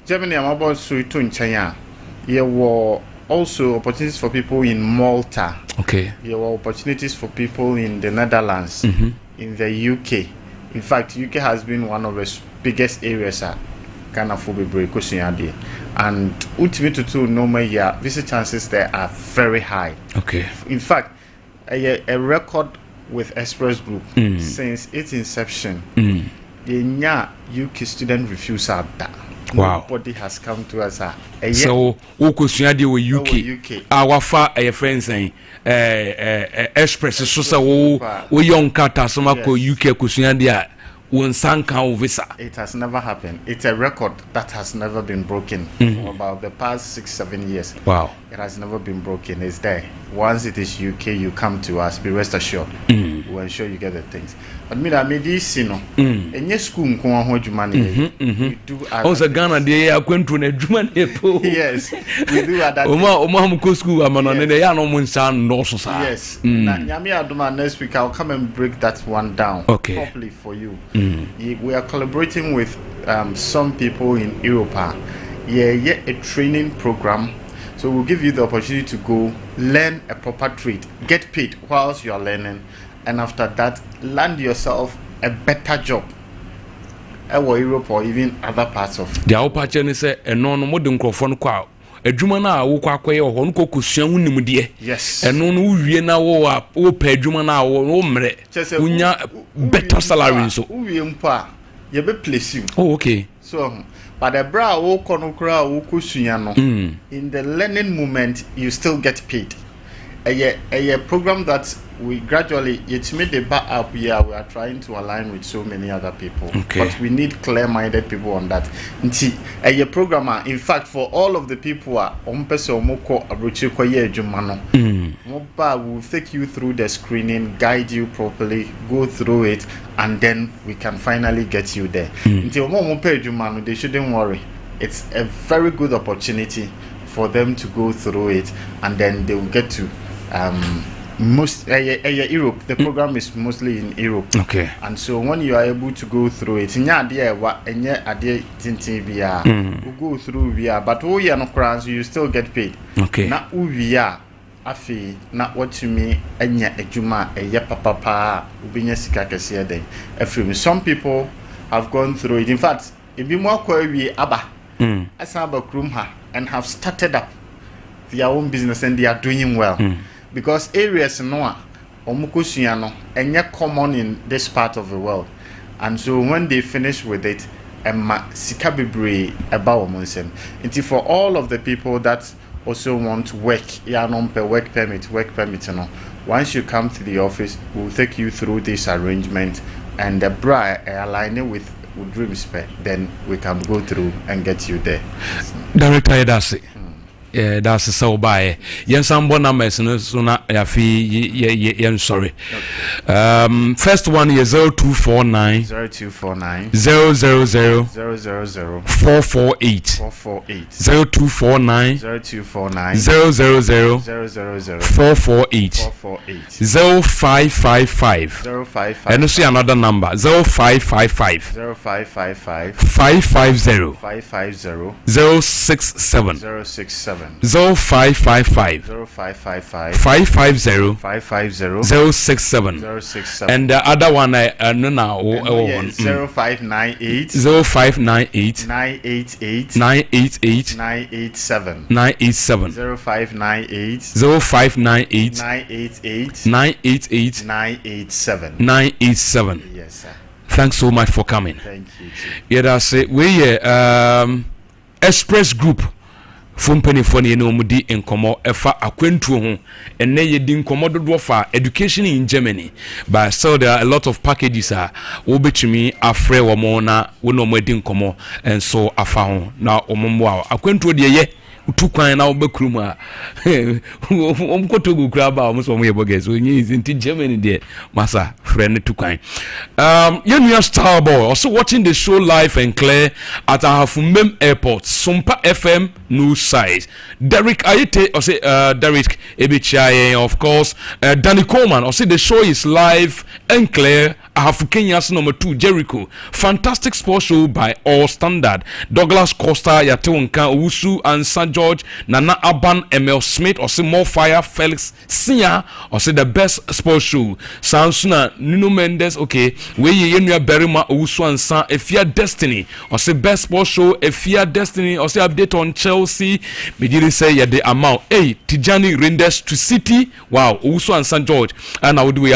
Germany am about so to nchen ye were also opportunities for people in Malta. Okay. There were opportunities for people in the Netherlands, in the UK. In fact, UK has been one of the biggest areas Ghana for Bebre and ultimately to normal year visit chances there are very high. Okay. In fact, a record with Express Group since its inception, the UK student refusal that. Wow. Nobody has come to us. So, who question the UK? Our far a friend saying, Express so we young kata so mako UK question dia won sanka visa. It has never happened. It's a record that has never been broken for about the past 6-7 years. Wow. It has never been broken. It's there. Once it is UK, you come to us. Be rest assured. We'll ensure you get the things. But me that this, you know, in your school, we do. Also, Ghana, they are going to a German. Yes, we do at that. School, I'm on the Yes. Next week, I'll come and break that one down properly for you. We are collaborating with some people in Europe. A training program. So we'll give you the opportunity to go learn a proper trade, get paid whilst you are learning, and after that, land yourself a better job Europe or even other parts of the outpatch and say and no modern crofon quo. Adwuma na wo kwakoye ho no kokosua hunim de yes eno no wie na wo pa adwuma na wo mre unya better salary so wie mpa ye be place you oh okay so but the bra wo konokra wo kosua no in the learning moment you still get paid a program that we gradually it's made the back up here. We are trying to align with so many other people, okay. But we need clear-minded people on that. A programmer, in fact, for all of the people are will take you through the screening, guide you properly, go through it, and then we can finally get you there. They shouldn't worry. It's a very good opportunity for them to go through it, and then they will get to Europe. The program is mostly in Europe. Okay. And so when you are able to go through it, you go through via, but we are not crowns, you still get paid. Okay. Now we are afi na what you mean enya ejuma papa ubinya sika kese den. Some people have gone through it. In fact, if you more we aba asaba krum ha and have started up their own business and they are doing well. Because areas no omukosua no enye common in this part of the world, and so when they finish with it sika bebre eba omonsem. Until for all of the people that also want work work permit no, once you come to the office we'll take you through this arrangement and the bra align with dreams, then we can go through and get you there. Director Edasi. Yeah, that's so by yen sambo numbers no so na yafi sorry. First one is 0249 0249 000 000 448 0249 0249 000 000 448 0555 0555 and see another number 0555 0555 550 550 067 067 0555 0555 550 550 067 067 and the other one no now 0598 0598 988 988 987 987 0598 0598 988 988 987 987. Yes, sir. Thanks so much for coming. Thank you too. Yeah, that's it. We Express Group from Pennyphone no mudi in Como efa akwentu ho enne ye din komo dodo fa education in Germany, but so there are a lot of packages wo betumi afre wo mo na wo no mo din komo and so afa ho na omombo akwentu de ye utu kwan na obekrum a omkotogu kraba omo ye boges so nyi is in Germany there masa friend tu kwan you star boy also watching the show live and clear at Ahafumem Airport Sompa FM news site. Derek Ayete or say Derek Ebichaye, of course Danny Coleman or say the show is live and clear. Ahafu Kenya's number 2 Jericho, fantastic sports show by all standard. Douglas Costa, Yateunka Owusu and St. George, Nana Aban, Emil Smith or say More Fire, Felix Sia or say the best sports show. Sansuna Nuno Mendes, okay, where you Berima Owusu and San Efia Destiny or say best sports show Efia Destiny or say update on Chelsea. Me did say yeah the amount. Hey, Tijani Rinders to City. Wow, Owusu and St. George, and I would we have